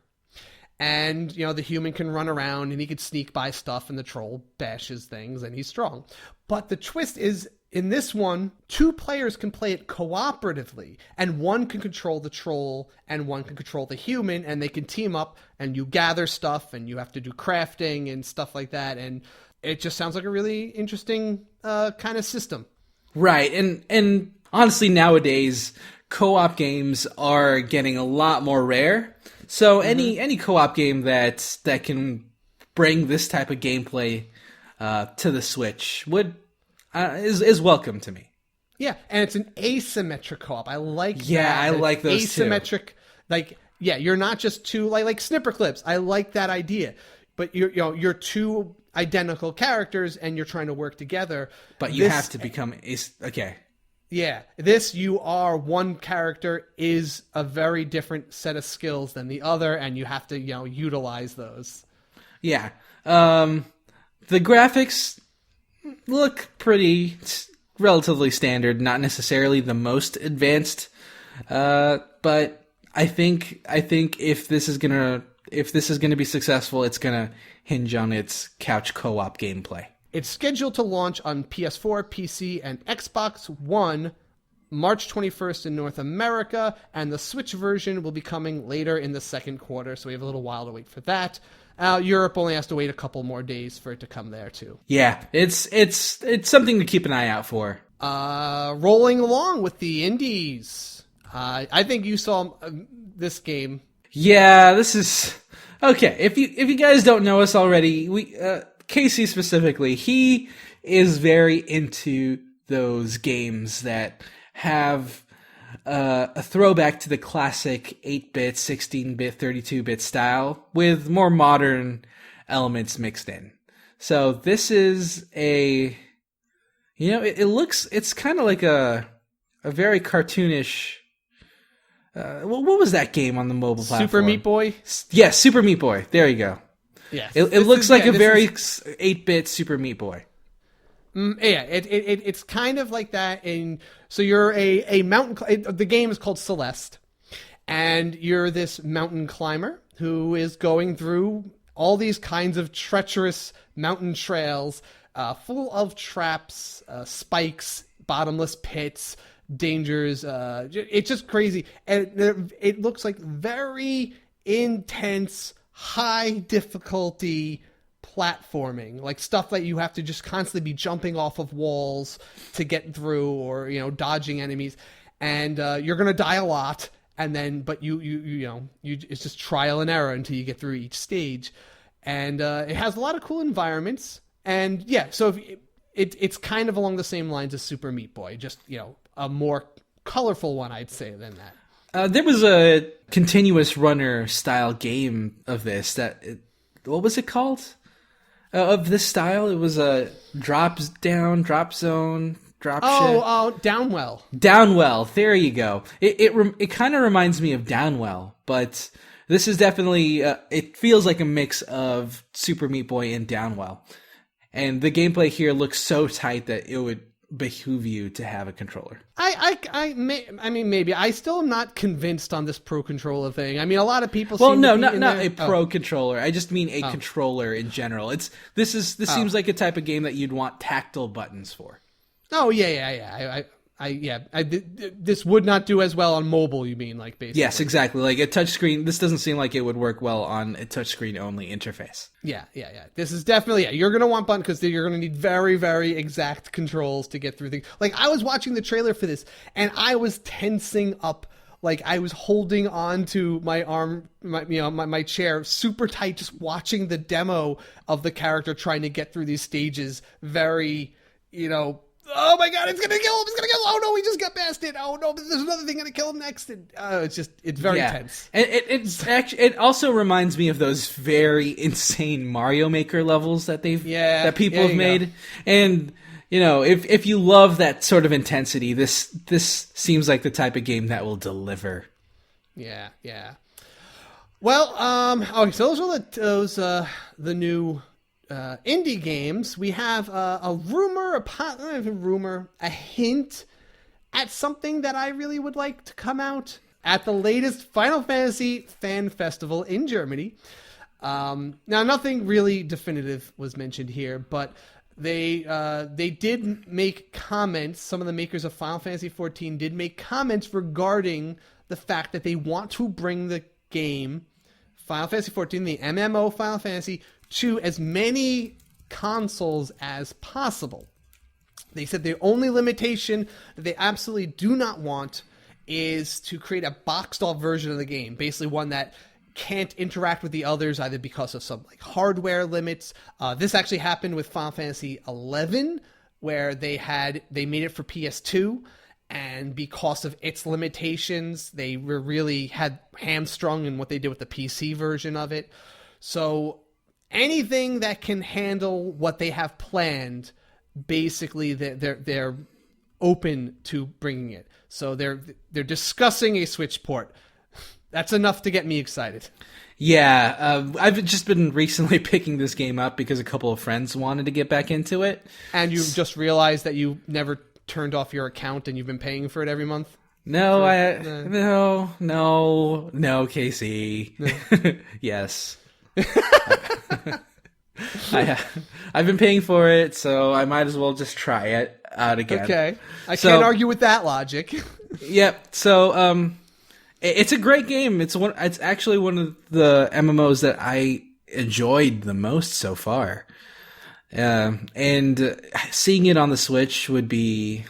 And, the human can run around and he can sneak by stuff and the troll bashes things and he's strong. But the twist is, in this one, 2 players can play it cooperatively, and one can control the troll and one can control the human, and they can team up and you gather stuff and you have to do crafting and stuff like that. And it just sounds like a really interesting kind of system. Right. And honestly, nowadays, co-op games are getting a lot more rare. So any co-op game that can bring this type of gameplay to the Switch is welcome to me. Yeah, and it's an asymmetric co-op. I like that. Yeah, I like those asymmetric, too. You're not just two like snipper clips. I like that idea. But you're 2 identical characters and you're trying to work together. But you have to become okay. Yeah, you are one character is a very different set of skills than the other, and you have to utilize those. Yeah, the graphics look relatively standard, not necessarily the most advanced, but I think if this is gonna be successful, it's gonna hinge on its couch co-op gameplay. It's scheduled to launch on PS4, PC, and Xbox One March 21st in North America, and the Switch version will be coming later in the second quarter, so we have a little while to wait for that. Europe only has to wait a couple more days for it to come there, too. Yeah, it's something to keep an eye out for. Rolling along with the indies. I think you saw this game. Yeah, this is... Okay, if you guys don't know us already, Casey specifically, he is very into those games that have a throwback to the classic 8-bit, 16-bit, 32-bit style with more modern elements mixed in. So this is it's kind of like a very cartoonish... what was that game on the mobile platform? Super Meat Boy? Yeah, Super Meat Boy. There you go. Yes. It looks like a very 8-bit Super Meat Boy. It's kind of like that. So you're a mountain... The game is called Celeste. And you're this mountain climber who is going through all these kinds of treacherous mountain trails full of traps, spikes, bottomless pits, dangers. It's just crazy. And it looks like very intense, high difficulty platforming, like stuff that you have to just constantly be jumping off of walls to get through, or dodging enemies, and you're gonna die a lot, and then but you it's just trial and error until you get through each stage, and it has a lot of cool environments, and so it's kind of along the same lines as Super Meat Boy, just a more colorful one, I'd say, than that. There was a continuous runner style game of this that what was it called? Of this style, it was a drop down, drop zone, drop ship. Oh, Downwell. Downwell. There you go. It kind of reminds me of Downwell, but this is definitely it feels like a mix of Super Meat Boy and Downwell, and the gameplay here looks so tight that it would behoove you to have a controller. I mean, maybe. I still am not convinced on this Pro Controller thing. I mean, a lot of people Well, seem no, to be not a Pro Controller. I just mean a controller in general. This seems like a type of game that you'd want tactile buttons for. Oh, yeah. This would not do as well on mobile, you mean, like, basically. Yes, exactly. Like a touchscreen, this doesn't seem like it would work well on a touchscreen only interface. Yeah. This is definitely, you're going to want buttons because you're going to need very, very exact controls to get through things. Like, I was watching the trailer for this, and I was tensing up. Like, I was holding on to my arm, my chair super tight, just watching the demo of the character trying to get through these stages very, oh my god, it's gonna kill him! Oh no, he just got past it! Oh no, there's another thing gonna kill him next! And it's very tense. And it also reminds me of those very insane Mario Maker levels that that people have made. Go. And if you love that sort of intensity, this seems like the type of game that will deliver. Yeah. Well, so those are the new indie games. We have a hint at something that I really would like to come out at the latest Final Fantasy Fan Festival in Germany. Now, nothing really definitive was mentioned here, but they did make comments. Some of the makers of Final Fantasy XIV did make comments regarding the fact that they want to bring the game Final Fantasy XIV, the MMO Final Fantasy, to as many consoles as possible. They said the only limitation that they absolutely do not want is to create a boxed off version of the game, basically one that can't interact with the others either because of some hardware limits. This actually happened with Final Fantasy XI, where they made it for PS2, and because of its limitations, they were really had hamstrung in what they did with the PC version of it. So anything that can handle what they have planned, basically they're open to bringing it. So they're discussing a Switch port. That's enough to get me excited. Yeah, I've just been recently picking this game up because a couple of friends wanted to get back into it. And you just realized that you never turned off your account and you've been paying for it every month? No, no, Casey. Yes. I've been paying for it, so I might as well just try it out again. Okay. I can't argue with that logic. Yep. So, it's a great game. It's actually one of the MMOs that I enjoyed the most so far. And seeing it on the Switch would be,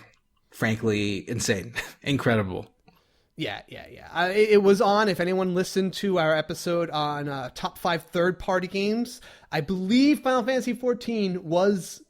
frankly, insane. Incredible. Yeah. It was on, if anyone listened to our episode on top 5 third-party games, I believe Final Fantasy XIV was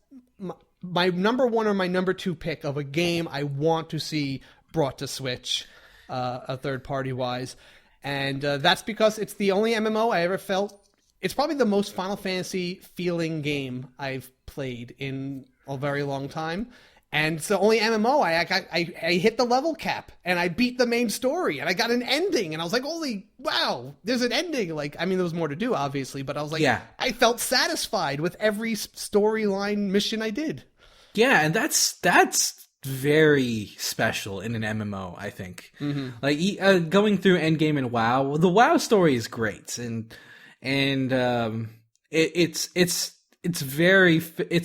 my number 1 or my number 2 pick of a game I want to see brought to Switch, a third-party wise. And that's because it's the only MMO I ever felt. It's probably the most Final Fantasy feeling game I've played in a very long time. And it's the only MMO I hit the level cap and I beat the main story and I got an ending and I was like, holy wow, there's an ending. There was more to do, obviously, but I was like, yeah. I felt satisfied with every storyline mission I did. Yeah, and that's very special in an MMO, I think. Mm-hmm. Going through Endgame and WoW, the WoW story is great, and it's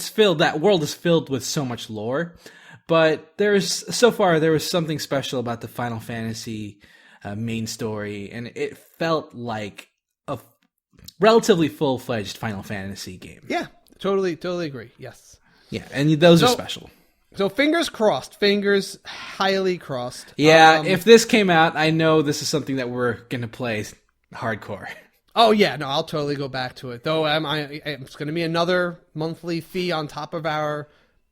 filled. That world is filled with so much lore, but there was something special about the Final Fantasy main story, and it felt like a relatively full-fledged Final Fantasy game. Yeah, totally agree. Yes. Yeah, and those are special. So fingers crossed, fingers highly crossed. Yeah, if this came out, I know this is something that we're gonna play hardcore. Oh yeah, no, I'll totally go back to it. Though it's going to be another monthly fee on top of our,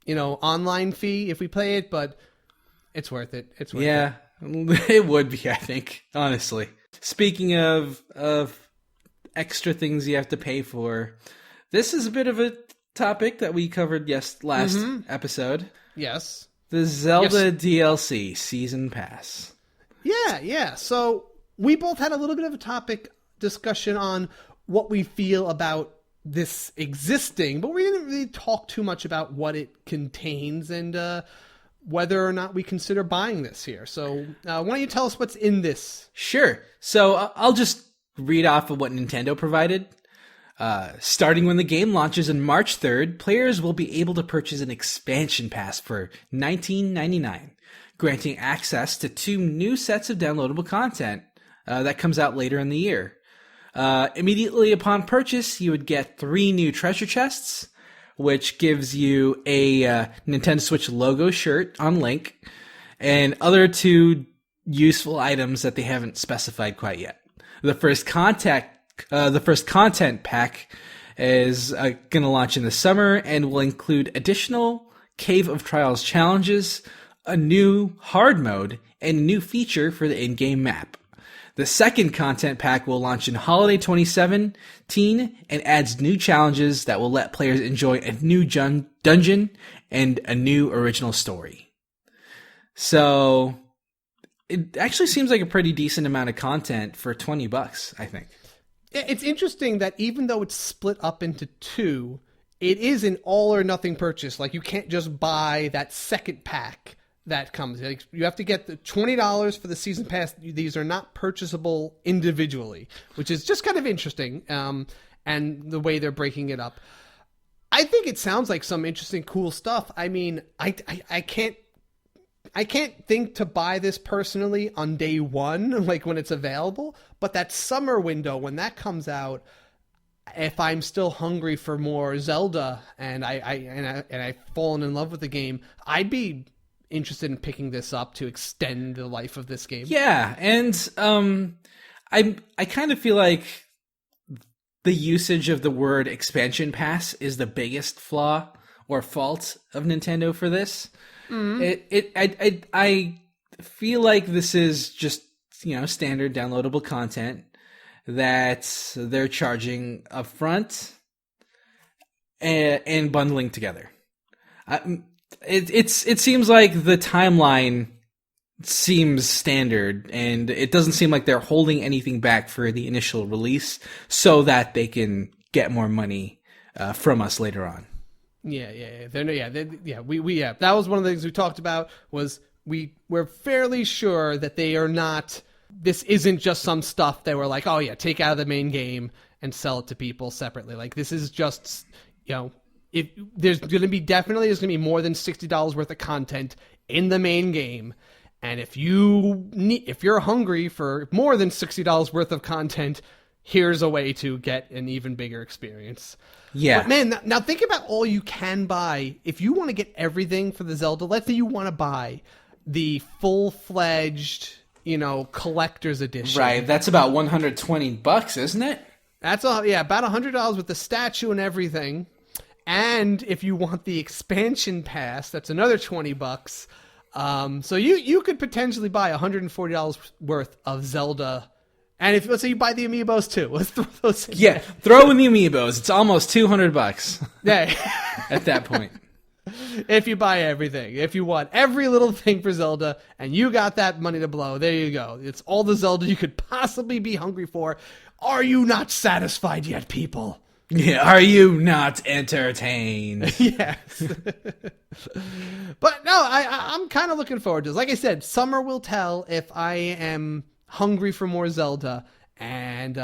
online fee if we play it, but it's worth it. It's worth it. Yeah, it would be, I think, honestly. Speaking of extra things you have to pay for. This is a bit of a topic that we covered last episode. Yes. The Zelda DLC Season Pass. Yeah. So we both had a little bit of a topic discussion on what we feel about this existing, but we didn't really talk too much about what it contains and whether or not we consider buying this here. So why don't you tell us what's in this? Sure. So I'll just read off of what Nintendo provided. Starting when the game launches on March 3rd, players will be able to purchase an expansion pass for $19.99, granting access to 2 new sets of downloadable content that comes out later in the year. Immediately upon purchase, you would get 3 new treasure chests, which gives you a Nintendo Switch logo shirt on Link, and other 2 useful items that they haven't specified quite yet. The first content pack is going to launch in the summer and will include additional Cave of Trials challenges, a new hard mode, and a new feature for the in-game map. The second content pack will launch in holiday 2017 and adds new challenges that will let players enjoy a new dungeon and a new original story. So it actually seems like a pretty decent amount of content for $20, I think. It's interesting that even though it's split up into 2, it is an all or nothing purchase. Like, you can't just buy that second pack that comes. Like, you have to get the $20 for the season pass. These are not purchasable individually, which is just kind of interesting. And the way they're breaking it up, I think it sounds like some interesting, cool stuff. I mean, I can't think to buy this personally on day 1, like when it's available, but that summer window, when that comes out, if I'm still hungry for more Zelda and I've fallen in love with the game, I'd be interested in picking this up to extend the life of this game. Yeah, and I kind of feel like the usage of the word expansion pass is the biggest flaw or fault of Nintendo for this. Mm-hmm. I feel like this is just, standard downloadable content that they're charging upfront and bundling together. It seems like the timeline seems standard, and it doesn't seem like they're holding anything back for the initial release so that they can get more money from us later on. Yeah. That was one of the things we talked about. Was we're fairly sure that they are not. This isn't just some stuff that we're like, oh yeah, take out of the main game and sell it to people separately. Like, this is just, if there's going to be more than $60 worth of content in the main game, and if you're hungry for more than $60 worth of content, here's a way to get an even bigger experience. Yeah. But man, now think about all you can buy. If you want to get everything for the Zelda, let's say you want to buy the full-fledged, collector's edition. Right, that's about $120, isn't it? That's about $100 with the statue and everything. And if you want the expansion pass, that's another $20. So you could potentially buy $140 worth of Zelda. And if, let's say you buy the Amiibos too, let's throw those in. Yeah, throw in the Amiibos. It's almost $200 Yeah. at that point. If you buy everything, if you want every little thing for Zelda, and you got that money to blow, there you go. It's all the Zelda you could possibly be hungry for. Are you not satisfied yet, people? Yeah, are you not entertained? Yes. But no, I'm kind of looking forward to this. Like I said, summer will tell if I am hungry for more Zelda, and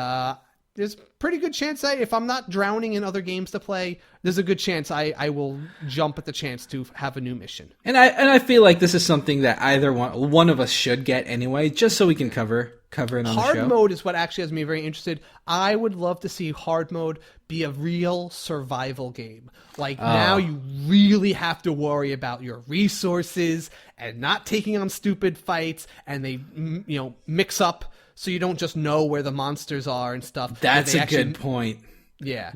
there's a pretty good chance if I'm not drowning in other games to play, there's a good chance I will jump at the chance to have a new mission. And I feel like this is something that either one of us should get anyway, just so we can cover it on the show. Hard mode is what actually has me very interested. I would love to see hard mode be a real survival game. Like, now you really have to worry about your resources and not taking on stupid fights, and they mix up so you don't just know where the monsters are and stuff. That's a good point. Yeah.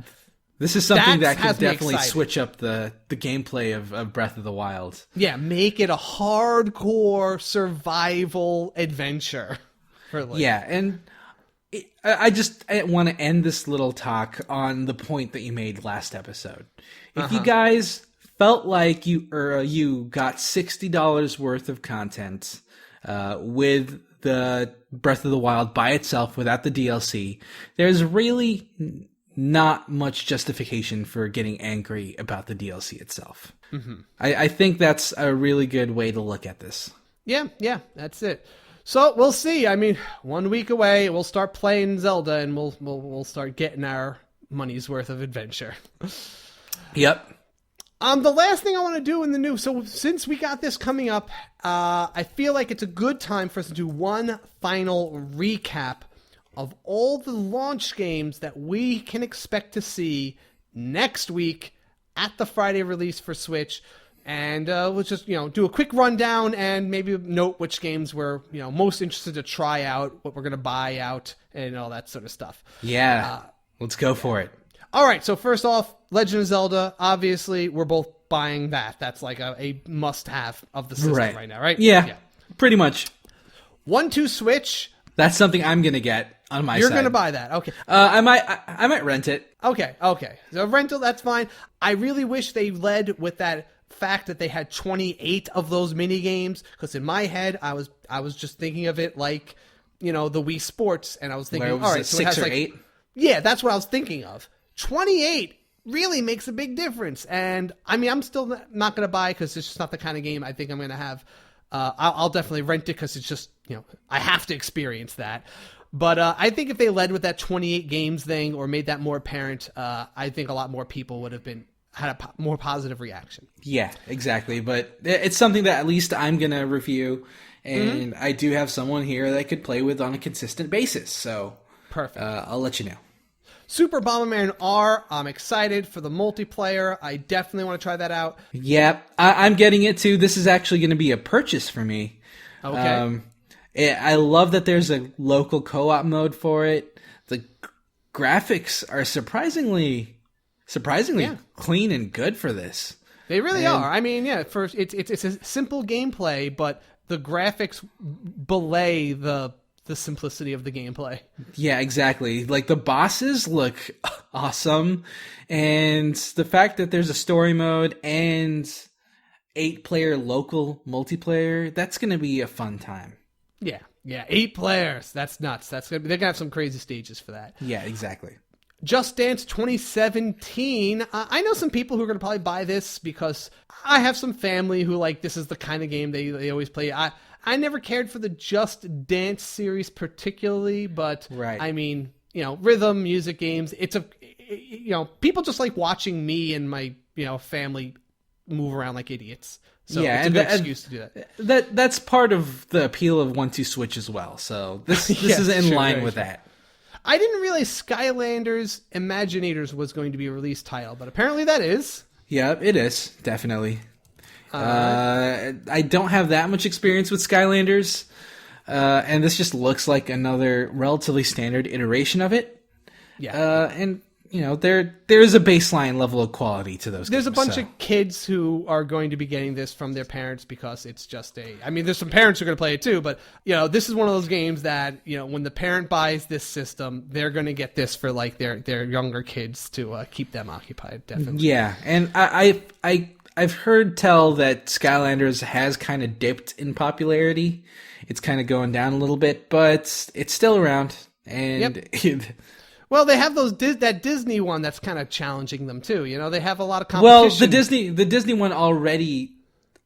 This is something that could definitely switch up the gameplay of Breath of the Wild. Yeah, make it a hardcore survival adventure. Yeah, and I want to end this little talk on the point that you made last episode. If you guys felt like you got $60 worth of content with the Breath of the Wild by itself without the DLC, there's really not much justification for getting angry about the DLC itself. I think that's a really good way to look at this. Yeah, that's it. So we'll see. I mean, 1 week away, we'll start playing Zelda, and we'll start getting our money's worth of adventure. Yep. The last thing I want to do in the news, so since we got this coming up, I feel like it's a good time for us to do one final recap of all the launch games that we can expect to see next week at the Friday release for Switch. And we'll just, do a quick rundown and maybe note which games we're, most interested to try out, what we're going to buy out, and all that sort of stuff. Yeah, let's go for it. All right, so first off, Legend of Zelda, obviously, we're both buying that. That's like a must-have of the system right now, right? Yeah, pretty much. 1-2 Switch. That's something I'm going to get on my side. You're going to buy that, okay. I might rent it. Okay. So rental, that's fine. I really wish they led with that fact that they had 28 of those mini games, because in my head, I was just thinking of it like, the Wii Sports, and I was thinking, all right, so 6 or 8? Yeah, that's what I was thinking of. 28 really makes a big difference. And I mean, I'm still not going to buy because it's just not the kind of game I think I'm going to have. I'll definitely rent it because it's just, I have to experience that. But I think if they led with that 28 games thing or made that more apparent, I think a lot more people would have had a more positive reaction. Yeah, exactly. But it's something that at least I'm going to review. And I do have someone here that I could play with on a consistent basis. So perfect. I'll let you know. Super Bomberman R, I'm excited for the multiplayer. I definitely want to try that out. Yeah, I'm getting it too. This is actually going to be a purchase for me. Okay. I love that there's a local co-op mode for it. The graphics are surprisingly clean and good for this. They really are. I mean, first it's a simple gameplay, but the graphics belay the simplicity of the gameplay. Yeah, exactly. Like the bosses look awesome, and the fact that there's a story mode and 8-player local multiplayer, that's going to be a fun time. Yeah, 8 players. That's nuts. They're going to have some crazy stages for that. Yeah, exactly. Just Dance 2017. I know some people who are going to probably buy this because I have some family who this is the kind of game they always play. I never cared for the Just Dance series particularly, but right. I mean, rhythm, music games, people just like watching me and my, family move around like idiots. So it's a good excuse to do that. That's part of the appeal of 1-2 Switch as well. So this is in line with that. I didn't realize Skylanders Imaginators was going to be a release title, but apparently that is. Yeah, it is. Definitely. I don't have that much experience with Skylanders, and this just looks like another relatively standard iteration of it. Yeah. And, there is a baseline level of quality to those There's games, a bunch of kids who are going to be getting this from their parents because it's just there's some parents who are going to play it too, but, this is one of those games that, when the parent buys this system, they're going to get this for, their younger kids to keep them occupied, definitely. Yeah, and I've heard tell that Skylanders has kind of dipped in popularity. It's kind of going down a little bit, but it's still around. And yep. Well, they have that Disney one that's kind of challenging them too. They have a lot of competition. Well, the Disney one already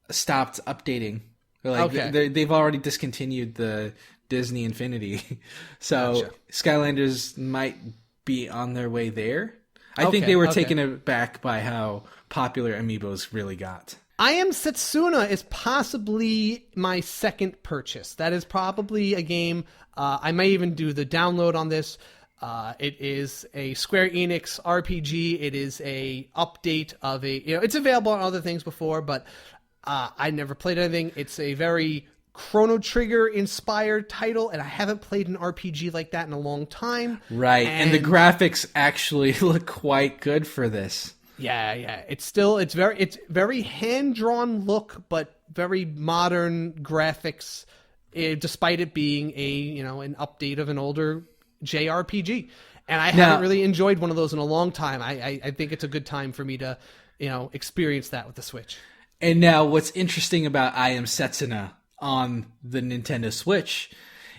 stopped updating. They've already discontinued the Disney Infinity. So gotcha. Skylanders might be on their way there. I think they were taken aback by how popular Amiibos really got. I Am Setsuna is possibly my second purchase. That is probably a game. I may even do the download on this. It is a Square Enix RPG. It is a update of it's available on other things before, but I never played anything. It's a very Chrono Trigger inspired title, and I haven't played an RPG like that in a long time. Right, and the graphics actually look quite good for this. Yeah. It's very hand-drawn look, but very modern graphics, despite it being an update of an older JRPG. And I haven't really enjoyed one of those in a long time. I think it's a good time for me to, experience that with the Switch. And now what's interesting about I Am Setsuna on the Nintendo Switch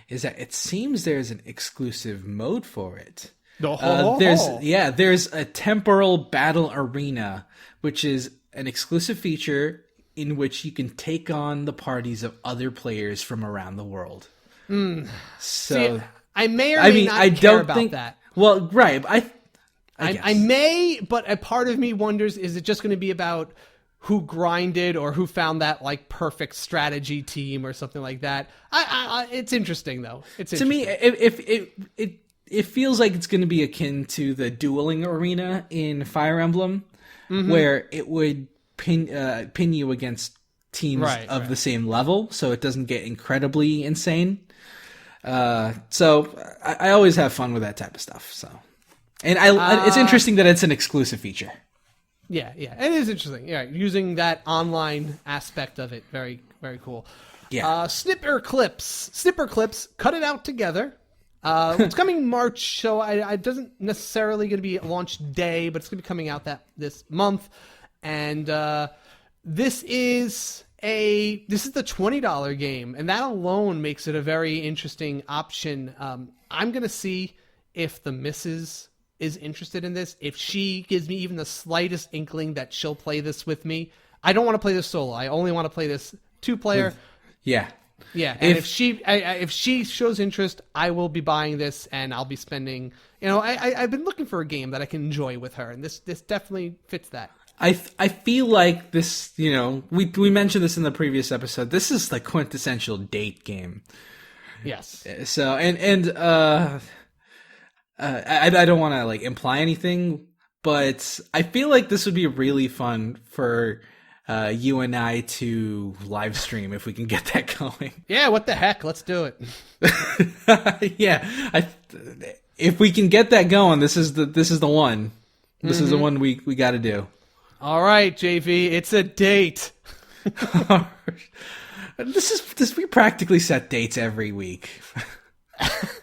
is that it seems there's an exclusive mode for it. There's a temporal battle arena, which is an exclusive feature in which you can take on the parties of other players from around the world. So see, I may or may not care about that. Well, right. I may, but a part of me wonders, is it just going to be about who grinded or who found that like perfect strategy team or something like that? It's interesting though. To me, it feels like it's going to be akin to the dueling arena in Fire Emblem, where it would pin you against teams of the same level, so it doesn't get incredibly insane. So I always have fun with that type of stuff. So, and it's interesting that it's an exclusive feature. Yeah, it is interesting. Yeah, using that online aspect of it, very, very cool. Yeah. Snipper clips, cut it out together. It's coming March, so it doesn't necessarily going to be a launch day, but it's going to be coming out this month. And this is the $20 game, and that alone makes it a very interesting option. I'm going to see if the missus is interested in this. If she gives me even the slightest inkling that she'll play this with me. I don't want to play this solo. I only want to play this 2-player. Yeah. Yeah, and if she shows interest, I will be buying this, and I'll be spending. I've been looking for a game that I can enjoy with her, and this definitely fits that. I feel like this. We mentioned this in the previous episode. This is like quintessential date game. Yes. So I don't want to like imply anything, but I feel like this would be really fun for you and I to live stream if we can get that going. Yeah, what the heck? Let's do it. Yeah, if we can get that going, this is the one. This is the one we got to do. All right, JV, it's a date. We practically set dates every week.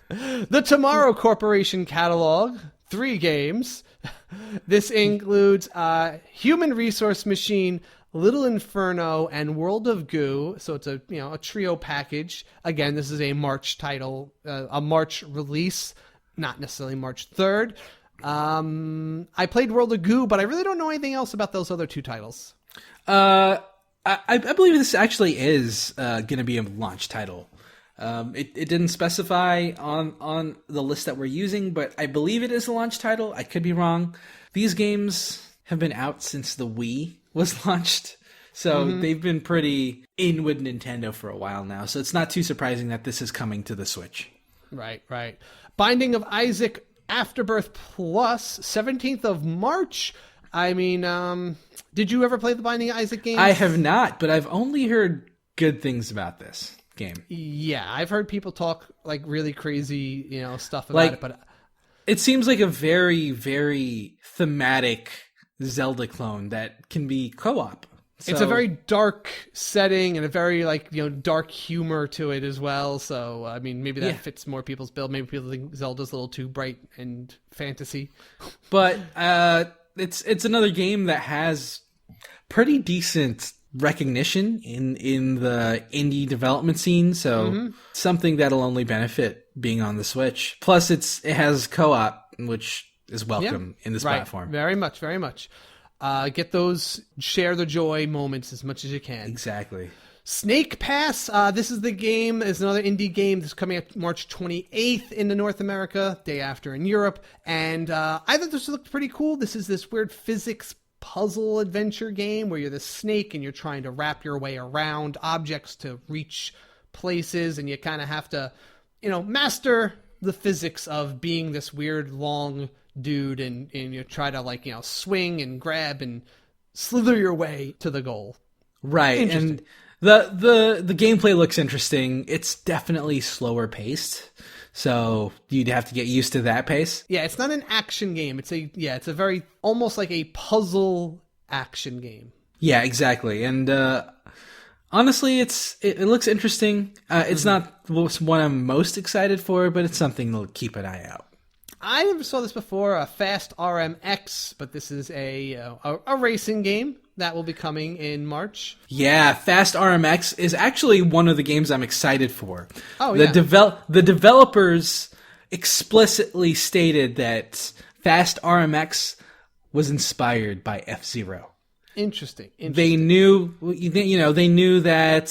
The Tomorrow Corporation catalog, 3 games. This includes Human Resource Machine, Little Inferno, and World of Goo. So it's a trio package. Again, this is a March title, a March release, not necessarily March 3rd. I played World of Goo, but I really don't know anything else about those other 2 titles. I believe this actually is going to be a launch title. It didn't specify on the list that we're using, but I believe it is a launch title. I could be wrong. These games have been out since the Wii was launched, so they've been pretty in with Nintendo for a while now. So it's not too surprising that this is coming to the Switch. Right. Binding of Isaac Afterbirth Plus, 17th of March. I mean, did you ever play the Binding of Isaac games? I have not, but I've only heard good things about this game. Yeah, I've heard people talk like really crazy, stuff about it, but it seems like a very, very thematic Zelda clone that can be co-op. So, it's a very dark setting and a very dark humor to it as well. So I mean, maybe that fits more people's bill. Maybe people think Zelda's a little too bright and fantasy. But it's another game that has pretty decent recognition in the indie development scene, so something that'll only benefit being on the Switch. Plus, it has co-op, which is welcome in this platform. Very much, very much. Get those share the joy moments as much as you can. Exactly. Snake Pass. This is the game. It's another indie game. This is coming out March 28th in North America, day after in Europe. And I thought this looked pretty cool. This is this weird physics puzzle adventure game where you're the snake and you're trying to wrap your way around objects to reach places, and you kind of have to, master the physics of being this weird long dude, and you try to swing and grab and slither your way to the goal. Right. And the gameplay looks interesting. It's definitely slower paced, so you'd have to get used to that pace. Yeah, it's not an action game. It's a very almost like a puzzle action game. Yeah, exactly. And Honestly, it looks interesting. It's not what I'm most excited for, but it's something to keep an eye out. I never saw this before, a Fast RMX, but this is a racing game that will be coming in March. Yeah, Fast RMX is actually one of the games I'm excited for. Oh, yeah. The developers explicitly stated that Fast RMX was inspired by F-Zero. Interesting. They knew, they knew that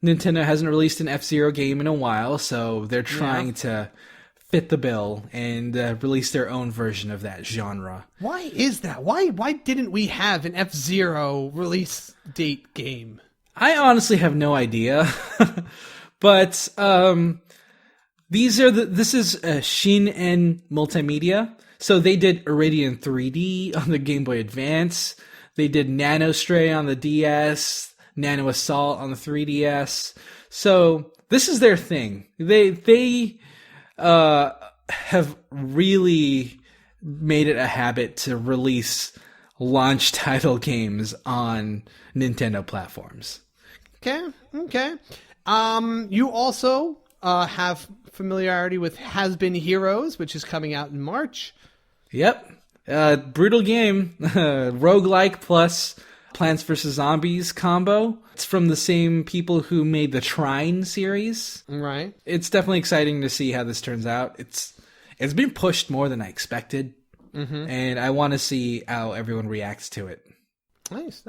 Nintendo hasn't released an F-Zero game in a while, so they're trying to fit the bill and release their own version of that genre. Why is that? Why didn't we have an F-Zero release date game? I honestly have no idea, but this is Shin and Multimedia. So they did Iridian 3D on the Game Boy Advance. They did Nano Stray on the DS, Nano Assault on the 3DS. So this is their thing. They have really made it a habit to release launch title games on Nintendo platforms. Okay. You also have familiarity with Has Been Heroes, which is coming out in March. Yep. Brutal game. Roguelike plus Plants vs. Zombies combo. It's from the same people who made the Trine series. Right. It's definitely exciting to see how this turns out. It's been pushed more than I expected. And I want to see how everyone reacts to it. Nice.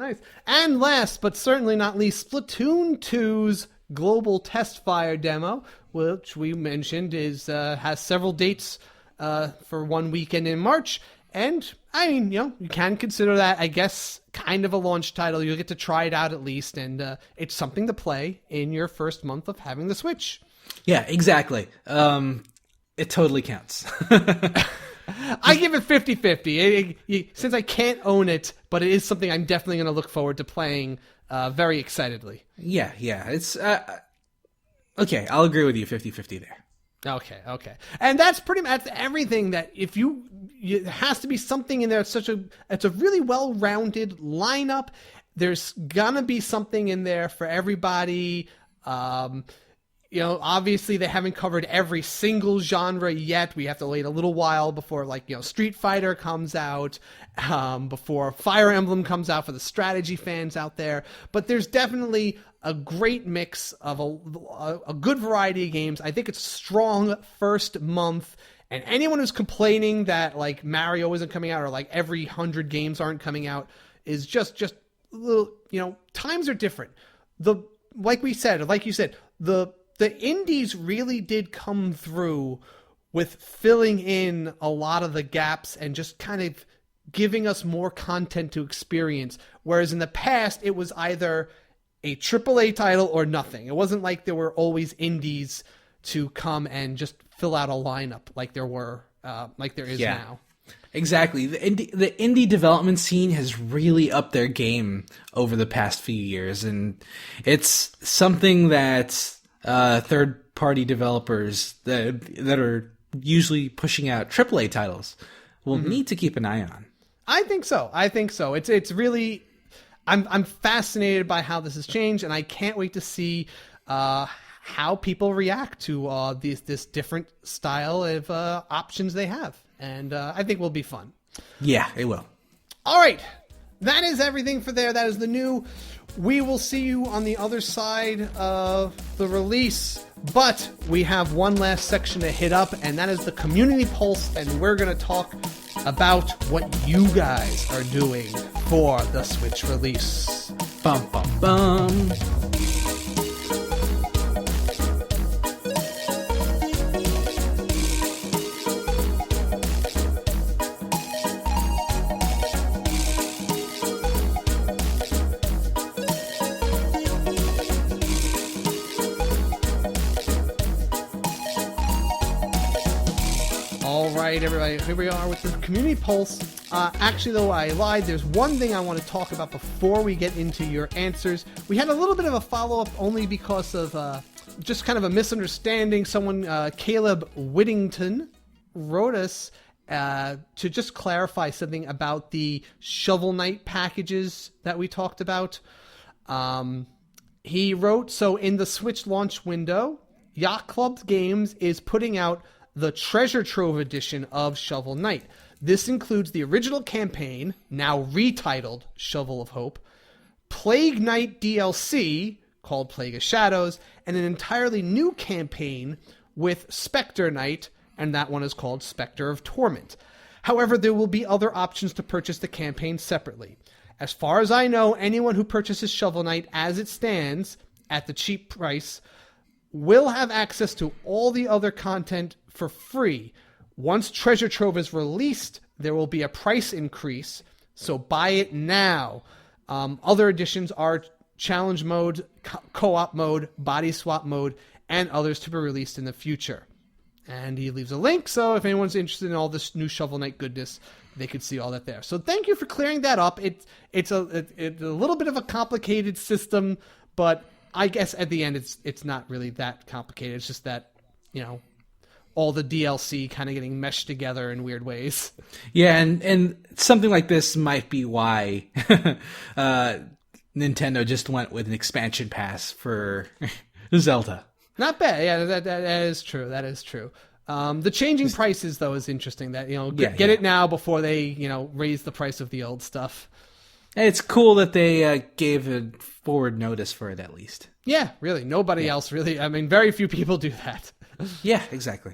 And last, but certainly not least, Splatoon 2's global test fire demo, which we mentioned has several dates for one weekend in March. And, I mean, you can consider that, I guess, kind of a launch title. You'll get to try it out at least, and it's something to play in your first month of having the Switch. Yeah, exactly. It totally counts. I give it 50-50. Since I can't own it, but it is something I'm definitely going to look forward to playing very excitedly. Yeah. It's okay, I'll agree with you 50-50 there. Okay. And that's pretty much everything that it has to be something in there. It's a really well-rounded lineup. There's gonna be something in there for everybody. Obviously they haven't covered every single genre yet. We have to wait a little while before Street Fighter comes out, before Fire Emblem comes out for the strategy fans out there. But there's definitely a great mix of a good variety of games. I think it's a strong first month. And anyone who's complaining that Mario isn't coming out or every 100 games aren't coming out is just a little, times are different. Like you said, the indies really did come through with filling in a lot of the gaps and just kind of giving us more content to experience. Whereas in the past, it was either a AAA title or nothing. It wasn't like there were always indies to come and just fill out a lineup like there is now. Exactly. The indie development scene has really upped their game over the past few years, and it's something that third-party developers that are usually pushing out AAA titles will need to keep an eye on. I think so. It's really, I'm fascinated by how this has changed, and I can't wait to see how people react to this different style of options they have, and I think will be fun. Yeah, it will. All right, that is everything for there. That is the new. We will see you on the other side of the release, but we have one last section to hit up, and that is the Community Pulse, and we're going to talk about what you guys are doing for the Switch release. Bum, bum, bum. Alright, everybody, here we are with the Community Pulse. Actually, though, I lied. There's one thing I want to talk about before we get into your answers. We had a little bit of a follow-up only because of just kind of a misunderstanding. Someone, Caleb Whittington, wrote us to just clarify something about the Shovel Knight packages that we talked about. He wrote, so in the Switch launch window, Yacht Club Games is putting out the Treasure Trove edition of Shovel Knight. This includes the original campaign, now retitled Shovel of Hope, Plague Knight DLC, called Plague of Shadows, and an entirely new campaign with Spectre Knight, and that one is called Spectre of Torment. However, there will be other options to purchase the campaign separately. As far as I know, anyone who purchases Shovel Knight as it stands, at the cheap price, will have access to all the other content for free. Once Treasure Trove is released, there will be a price increase, so buy it now. Other additions are challenge mode, co-op mode, body swap mode, and others to be released in the future. And he leaves a link, so if anyone's interested in all this new Shovel Knight goodness, they could see all that there. So thank you for clearing that up. It's a little bit of a complicated system, but I guess at the end it's not really that complicated. It's just that, all the DLC kind of getting meshed together in weird ways. Yeah, and something like this might be why Nintendo just went with an expansion pass for Zelda. Not bad. Yeah, that is true. That is true. The changing prices, though, is interesting. That get it now before they raise the price of the old stuff. It's cool that they gave a forward notice for it at least. Yeah, really. Nobody else really. I mean, very few people do that. Yeah, exactly.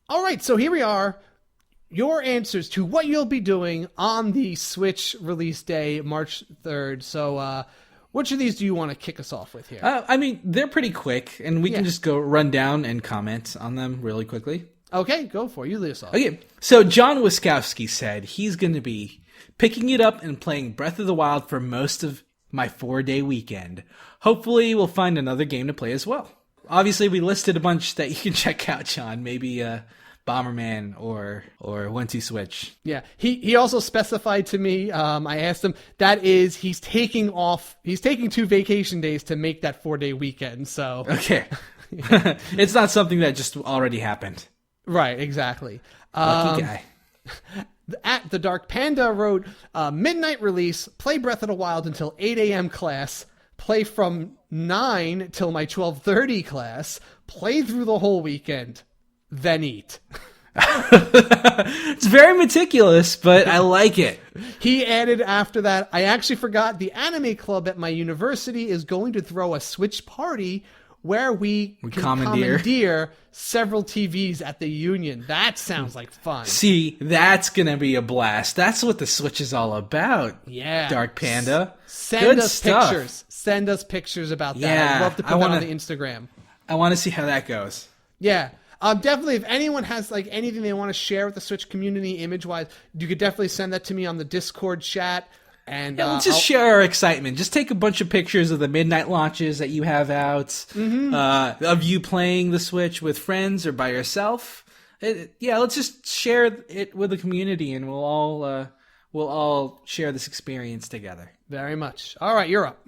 All right, so here we are. Your answers to what you'll be doing on the Switch release day, March 3rd. So, which of these do you want to kick us off with here? I mean, they're pretty quick, and we can just go run down and comment on them really quickly. Okay, go for it. You lead us off. Okay, so John Wiskowski said he's going to be picking it up and playing Breath of the Wild for most of my 4-day weekend. Hopefully, we'll find another game to play as well. Obviously, we listed a bunch that you can check out, John. Maybe Bomberman or 1-2-Switch. Yeah, he also specified to me, I asked him, that is, he's taking 2 vacation days to make that 4-day weekend, so. Okay. It's not something that just already happened. Right, exactly. Lucky guy. At the Dark Panda wrote, midnight release, play Breath of the Wild until 8 a.m. class, play from 9 till my 12:30 class, play through the whole weekend, then eat. It's very meticulous, but I like it. He added after that, I actually forgot the anime club at my university is going to throw a Switch party where we can commandeer several TVs at the Union. That sounds like fun. See, that's going to be a blast. That's what the Switch is all about. Yeah. Dark Panda. Send us pictures. Send us pictures about that. Yeah, I'd love to put that on the Instagram. I want to see how that goes. Yeah. Definitely, if anyone has anything they want to share with the Switch community image-wise, you could definitely send that to me on the Discord chat. And let's just share our excitement. Just take a bunch of pictures of the midnight launches that you have out, of you playing the Switch with friends or by yourself. Let's just share it with the community, and we'll all share this experience together. Very much. All right, you're up.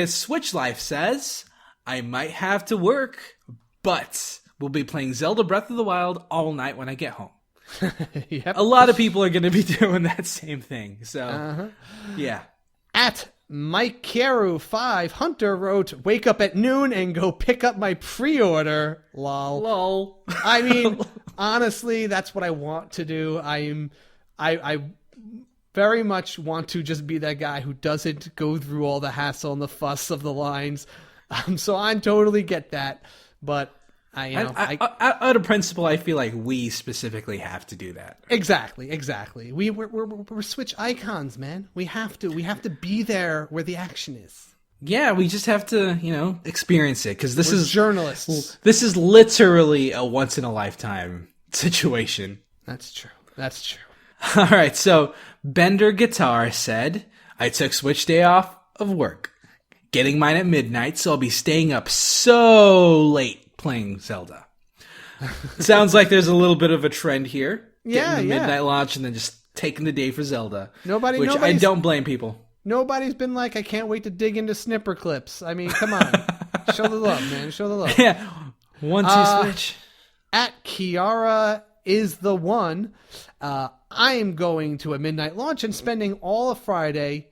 Switch Life says, I might have to work, but we'll be playing Zelda Breath of the Wild all night when I get home. Yep. A lot of people are going to be doing that same thing. So, yeah. At MikeCaru5, Hunter wrote, wake up at noon and go pick up my pre-order. Lol. I mean, honestly, that's what I want to do. I very much want to just be that guy who doesn't go through all the hassle and the fuss of the lines. So I totally get that. But out of principle, I feel like we specifically have to do that. Exactly. We're Switch icons, man. We have to be there where the action is. Yeah, we just have to, experience it because this is journalists. This is literally a once in a lifetime situation. That's true. All right, so Bender Guitar said, I took Switch day off of work, getting mine at midnight, so I'll be staying up so late playing Zelda. Sounds like there's a little bit of a trend here. Getting the midnight launch and then just taking the day for Zelda. I don't blame people. Nobody's been like, I can't wait to dig into snipper clips. I mean, come on. Show the love, man. Show the love. Yeah. 1-2-Switch. At Kiara is the one. I am going to a midnight launch and spending all of Friday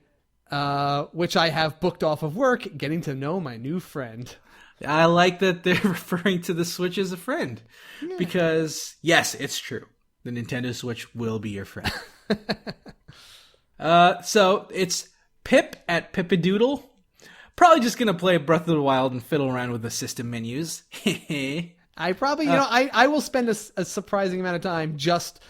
which I have booked off of work, getting to know my new friend. I like that they're referring to the Switch as a friend. Yeah. Because, yes, it's true. The Nintendo Switch will be your friend. So, it's Pip at Pipadoodle. Probably just going to play Breath of the Wild and fiddle around with the system menus. I probably, I will spend a surprising amount of time just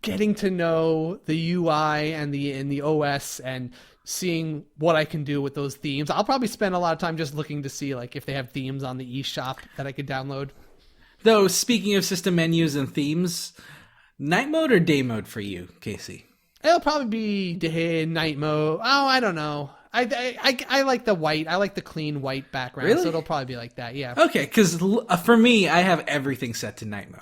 getting to know the UI and the OS and seeing what I can do with those themes. I'll probably spend a lot of time just looking to see like if they have themes on the eShop that I could download. Though, speaking of system menus and themes, night mode or day mode for you, Casey? It'll probably be day, night mode. Oh, I don't know. I like the white. I like the clean white background. Really? So it'll probably be like that, yeah. Okay, because for me, I have everything set to night mode.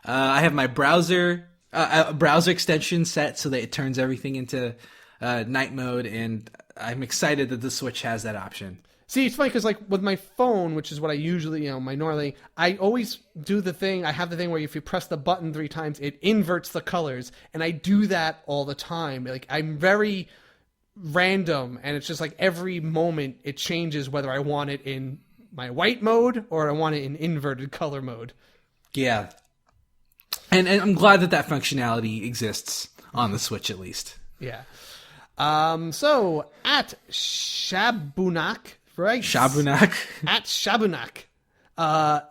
I have my browser extension set so that it turns everything into night mode, and I'm excited that the Switch has that option. See, it's funny because like with my phone, which is what I usually, I always do the thing. I have the thing where if you press the button 3 times, it inverts the colors, and I do that all the time. Like I'm very random, and it's just like every moment it changes whether I want it in my white mode or I want it in inverted color mode. Yeah, and I'm glad that functionality exists on the Switch at least. Yeah. So at Shabunak, right? Shabunak. At Shabunak.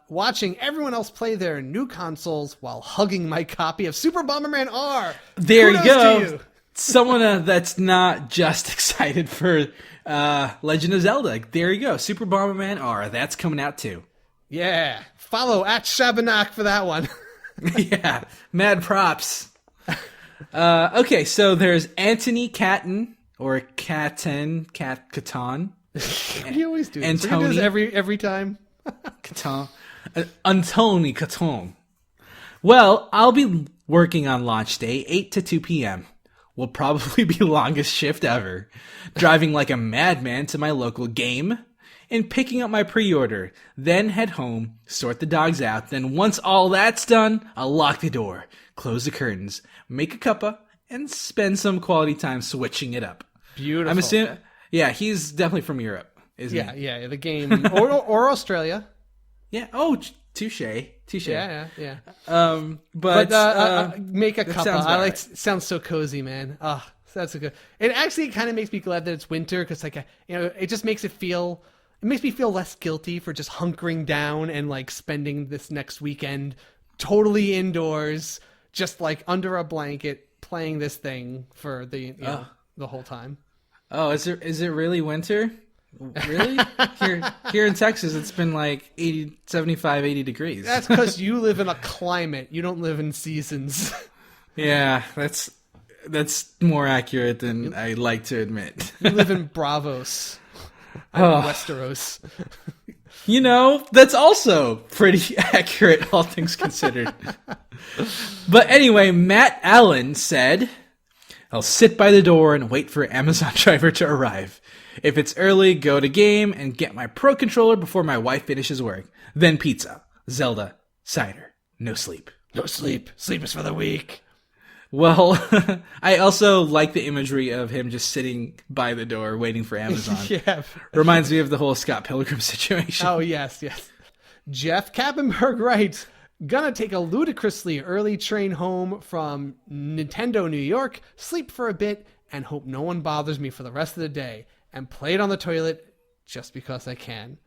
Watching everyone else play their new consoles while hugging my copy of Super Bomberman R. There you go. You. Someone that's not just excited for Legend of Zelda. There you go. Super Bomberman R. That's coming out too. Yeah. Follow at Shabunak for that one. Yeah. Mad props. Okay, so there's Anthony Catton, or Catan. You always do this. Antony. We're gonna do this every time. Catan. Antony Catton. Well, I'll be working on launch day, 8 to 2 p.m. Will probably be longest shift ever. Driving like a madman to my local game and picking up my pre-order. Then head home, sort the dogs out. Then once all that's done, I'll lock the door, close the curtains, make a cuppa, and spend some quality time switching it up. Beautiful. I'm assuming, yeah, he's definitely from Europe, isn't he? Yeah, the game, or Australia. Yeah. Oh, touche. Yeah. But make a cuppa. I like. It sounds so cozy, man. That's a good. It actually kind of makes me glad that it's winter because, like, it just makes it feel. It makes me feel less guilty for just hunkering down and like spending this next weekend totally indoors, just like under a blanket, playing this thing for the whole time. Oh, is it really winter? Really? Here in Texas, it's been like 75, 80 degrees. That's because you live in a climate. You don't live in seasons. Yeah, that's more accurate than I like to admit. You live in Bravos. I'm in Westeros. That's also pretty accurate, all things considered. But anyway, Matt Allen said, I'll sit by the door and wait for Amazon driver to arrive. If it's early, go to game and get my Pro Controller before my wife finishes work. Then pizza, Zelda, cider, no sleep. No sleep. Sleep is for the weak. Well, I also like the imagery of him just sitting by the door waiting for Amazon. Yeah. Reminds me of the whole Scott Pilgrim situation. Oh, yes. Jeff Kappenberg writes, gonna take a ludicrously early train home from Nintendo, New York, sleep for a bit, and hope no one bothers me for the rest of the day, and play it on the toilet just because I can.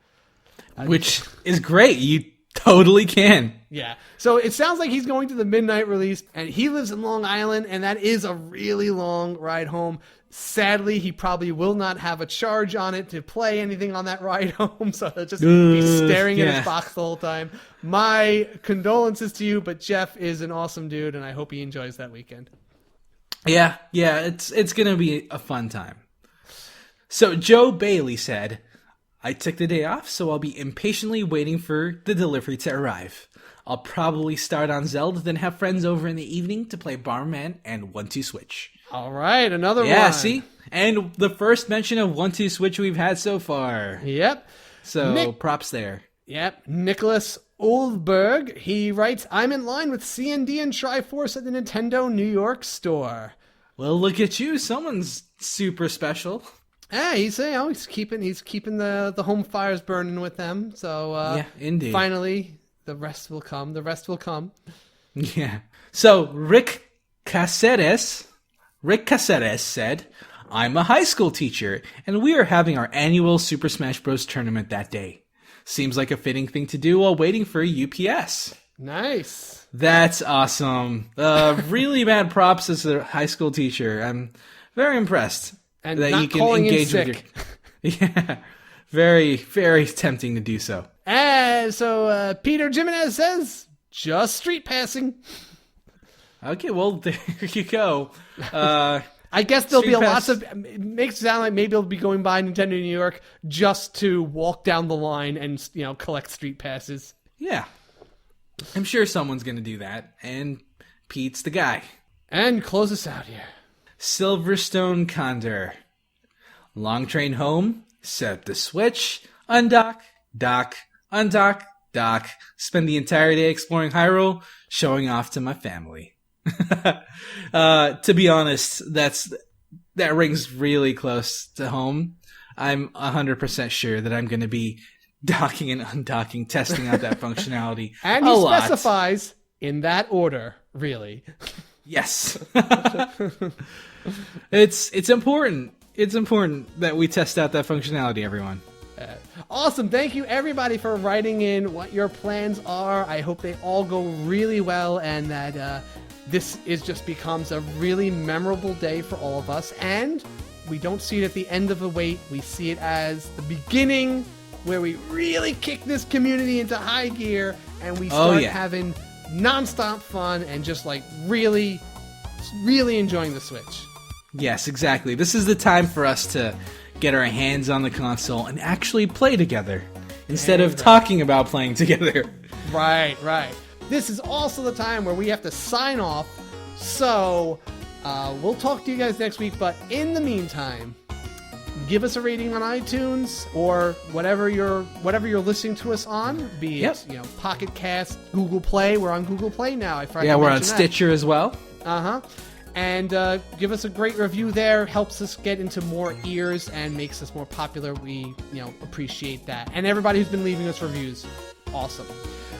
Which is great. You totally can. Yeah. So it sounds like he's going to the midnight release, and he lives in Long Island, and that is a really long ride home. Sadly, he probably will not have a charge on it to play anything on that ride home, so he'll just be staring at his box the whole time. My condolences to you, but Jeff is an awesome dude, and I hope he enjoys that weekend. Yeah, it's going to be a fun time. So Joe Bailey said, I took the day off, so I'll be impatiently waiting for the delivery to arrive. I'll probably start on Zelda, then have friends over in the evening to play Bomberman and 1-2 Switch. All right, another one. Yeah, see? And the first mention of 1-2 Switch we've had so far. Yep. So props there. Yep. Nicholas Oldberg, he writes, I'm in line with C&D and Triforce at the Nintendo New York store. Well, look at you. Someone's super special. Yeah, he's keeping the home fires burning with them. So Yeah, indeed. finally, the rest will come. Yeah. So Rick Caceres said, "I'm a high school teacher, and we are having our annual Super Smash Bros. Tournament that day. Seems like a fitting thing to do while waiting for UPS." Nice. That's awesome. Really mad props as a high school teacher. I'm very impressed And that not you can calling in engage with your. sick. Yeah, very, very tempting to do so. And so Peter Jimenez says, just street passing. Okay, well, there you go. I guess there'll be Street lots pass. of. It makes it sound like maybe they'll be going by Nintendo New York just to walk down the line and collect street passes. Yeah. I'm sure someone's going to do that, and Pete's the guy. And close us out here. Silverstone Condor. Long train home, set up the Switch, undock, dock, undock, dock, spend the entire day exploring Hyrule, showing off to my family. To be honest, that rings really close to home. I'm 100% sure that I'm going to be docking and undocking, testing out that functionality. And he specifies in that order, really. Yes. It's important. It's important that we test out that functionality, everyone. Awesome. Thank you, everybody, for writing in what your plans are. I hope they all go really well and that this just becomes a really memorable day for all of us. And we don't see it at the end of the wait. We see it as the beginning where we really kick this community into high gear and we start having nonstop fun and just like really, really enjoying the Switch. Yes, exactly. This is the time for us to get our hands on the console and actually play together instead of talking about playing together. Right. This is also the time where we have to sign off. So we'll talk to you guys next week. But in the meantime, give us a rating on iTunes or whatever you're listening to us on. Be it Pocket Cast, Google Play. We're on Google Play now. We're on Stitcher as well. And give us a great review there. Helps us get into more ears and makes us more popular. We appreciate that. And everybody who's been leaving us reviews, awesome.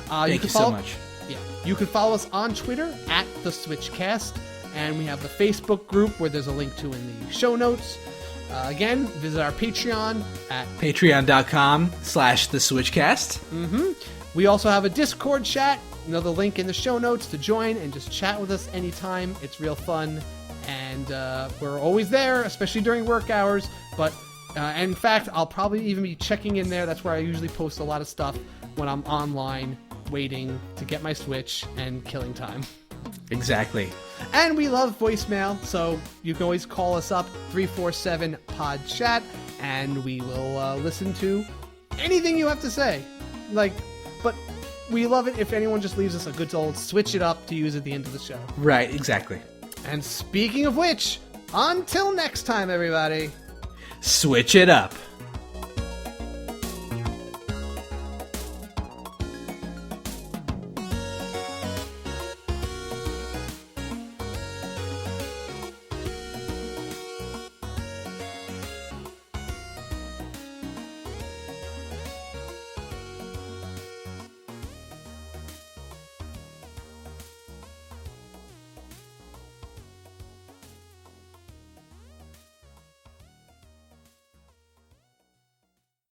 Thank you so much. Yeah, you can follow us on Twitter at the SwitchCast, and we have the Facebook group where there's a link to in the show notes. Again, visit our Patreon at patreon.com/theswitchcast. We also have a Discord chat. Another link in the show notes to join and just chat with us anytime. It's real fun, and we're always there, especially during work hours. But in fact, I'll probably even be checking in there. That's where I usually post a lot of stuff when I'm online waiting to get my Switch and killing time. Exactly. And we love voicemail, so you can always call us up, 347-POD-CHAT, and we will listen to anything you have to say. But we love it if anyone just leaves us a good old switch it up to use at the end of the show. Right, exactly. And speaking of which, until next time, everybody. Switch it up.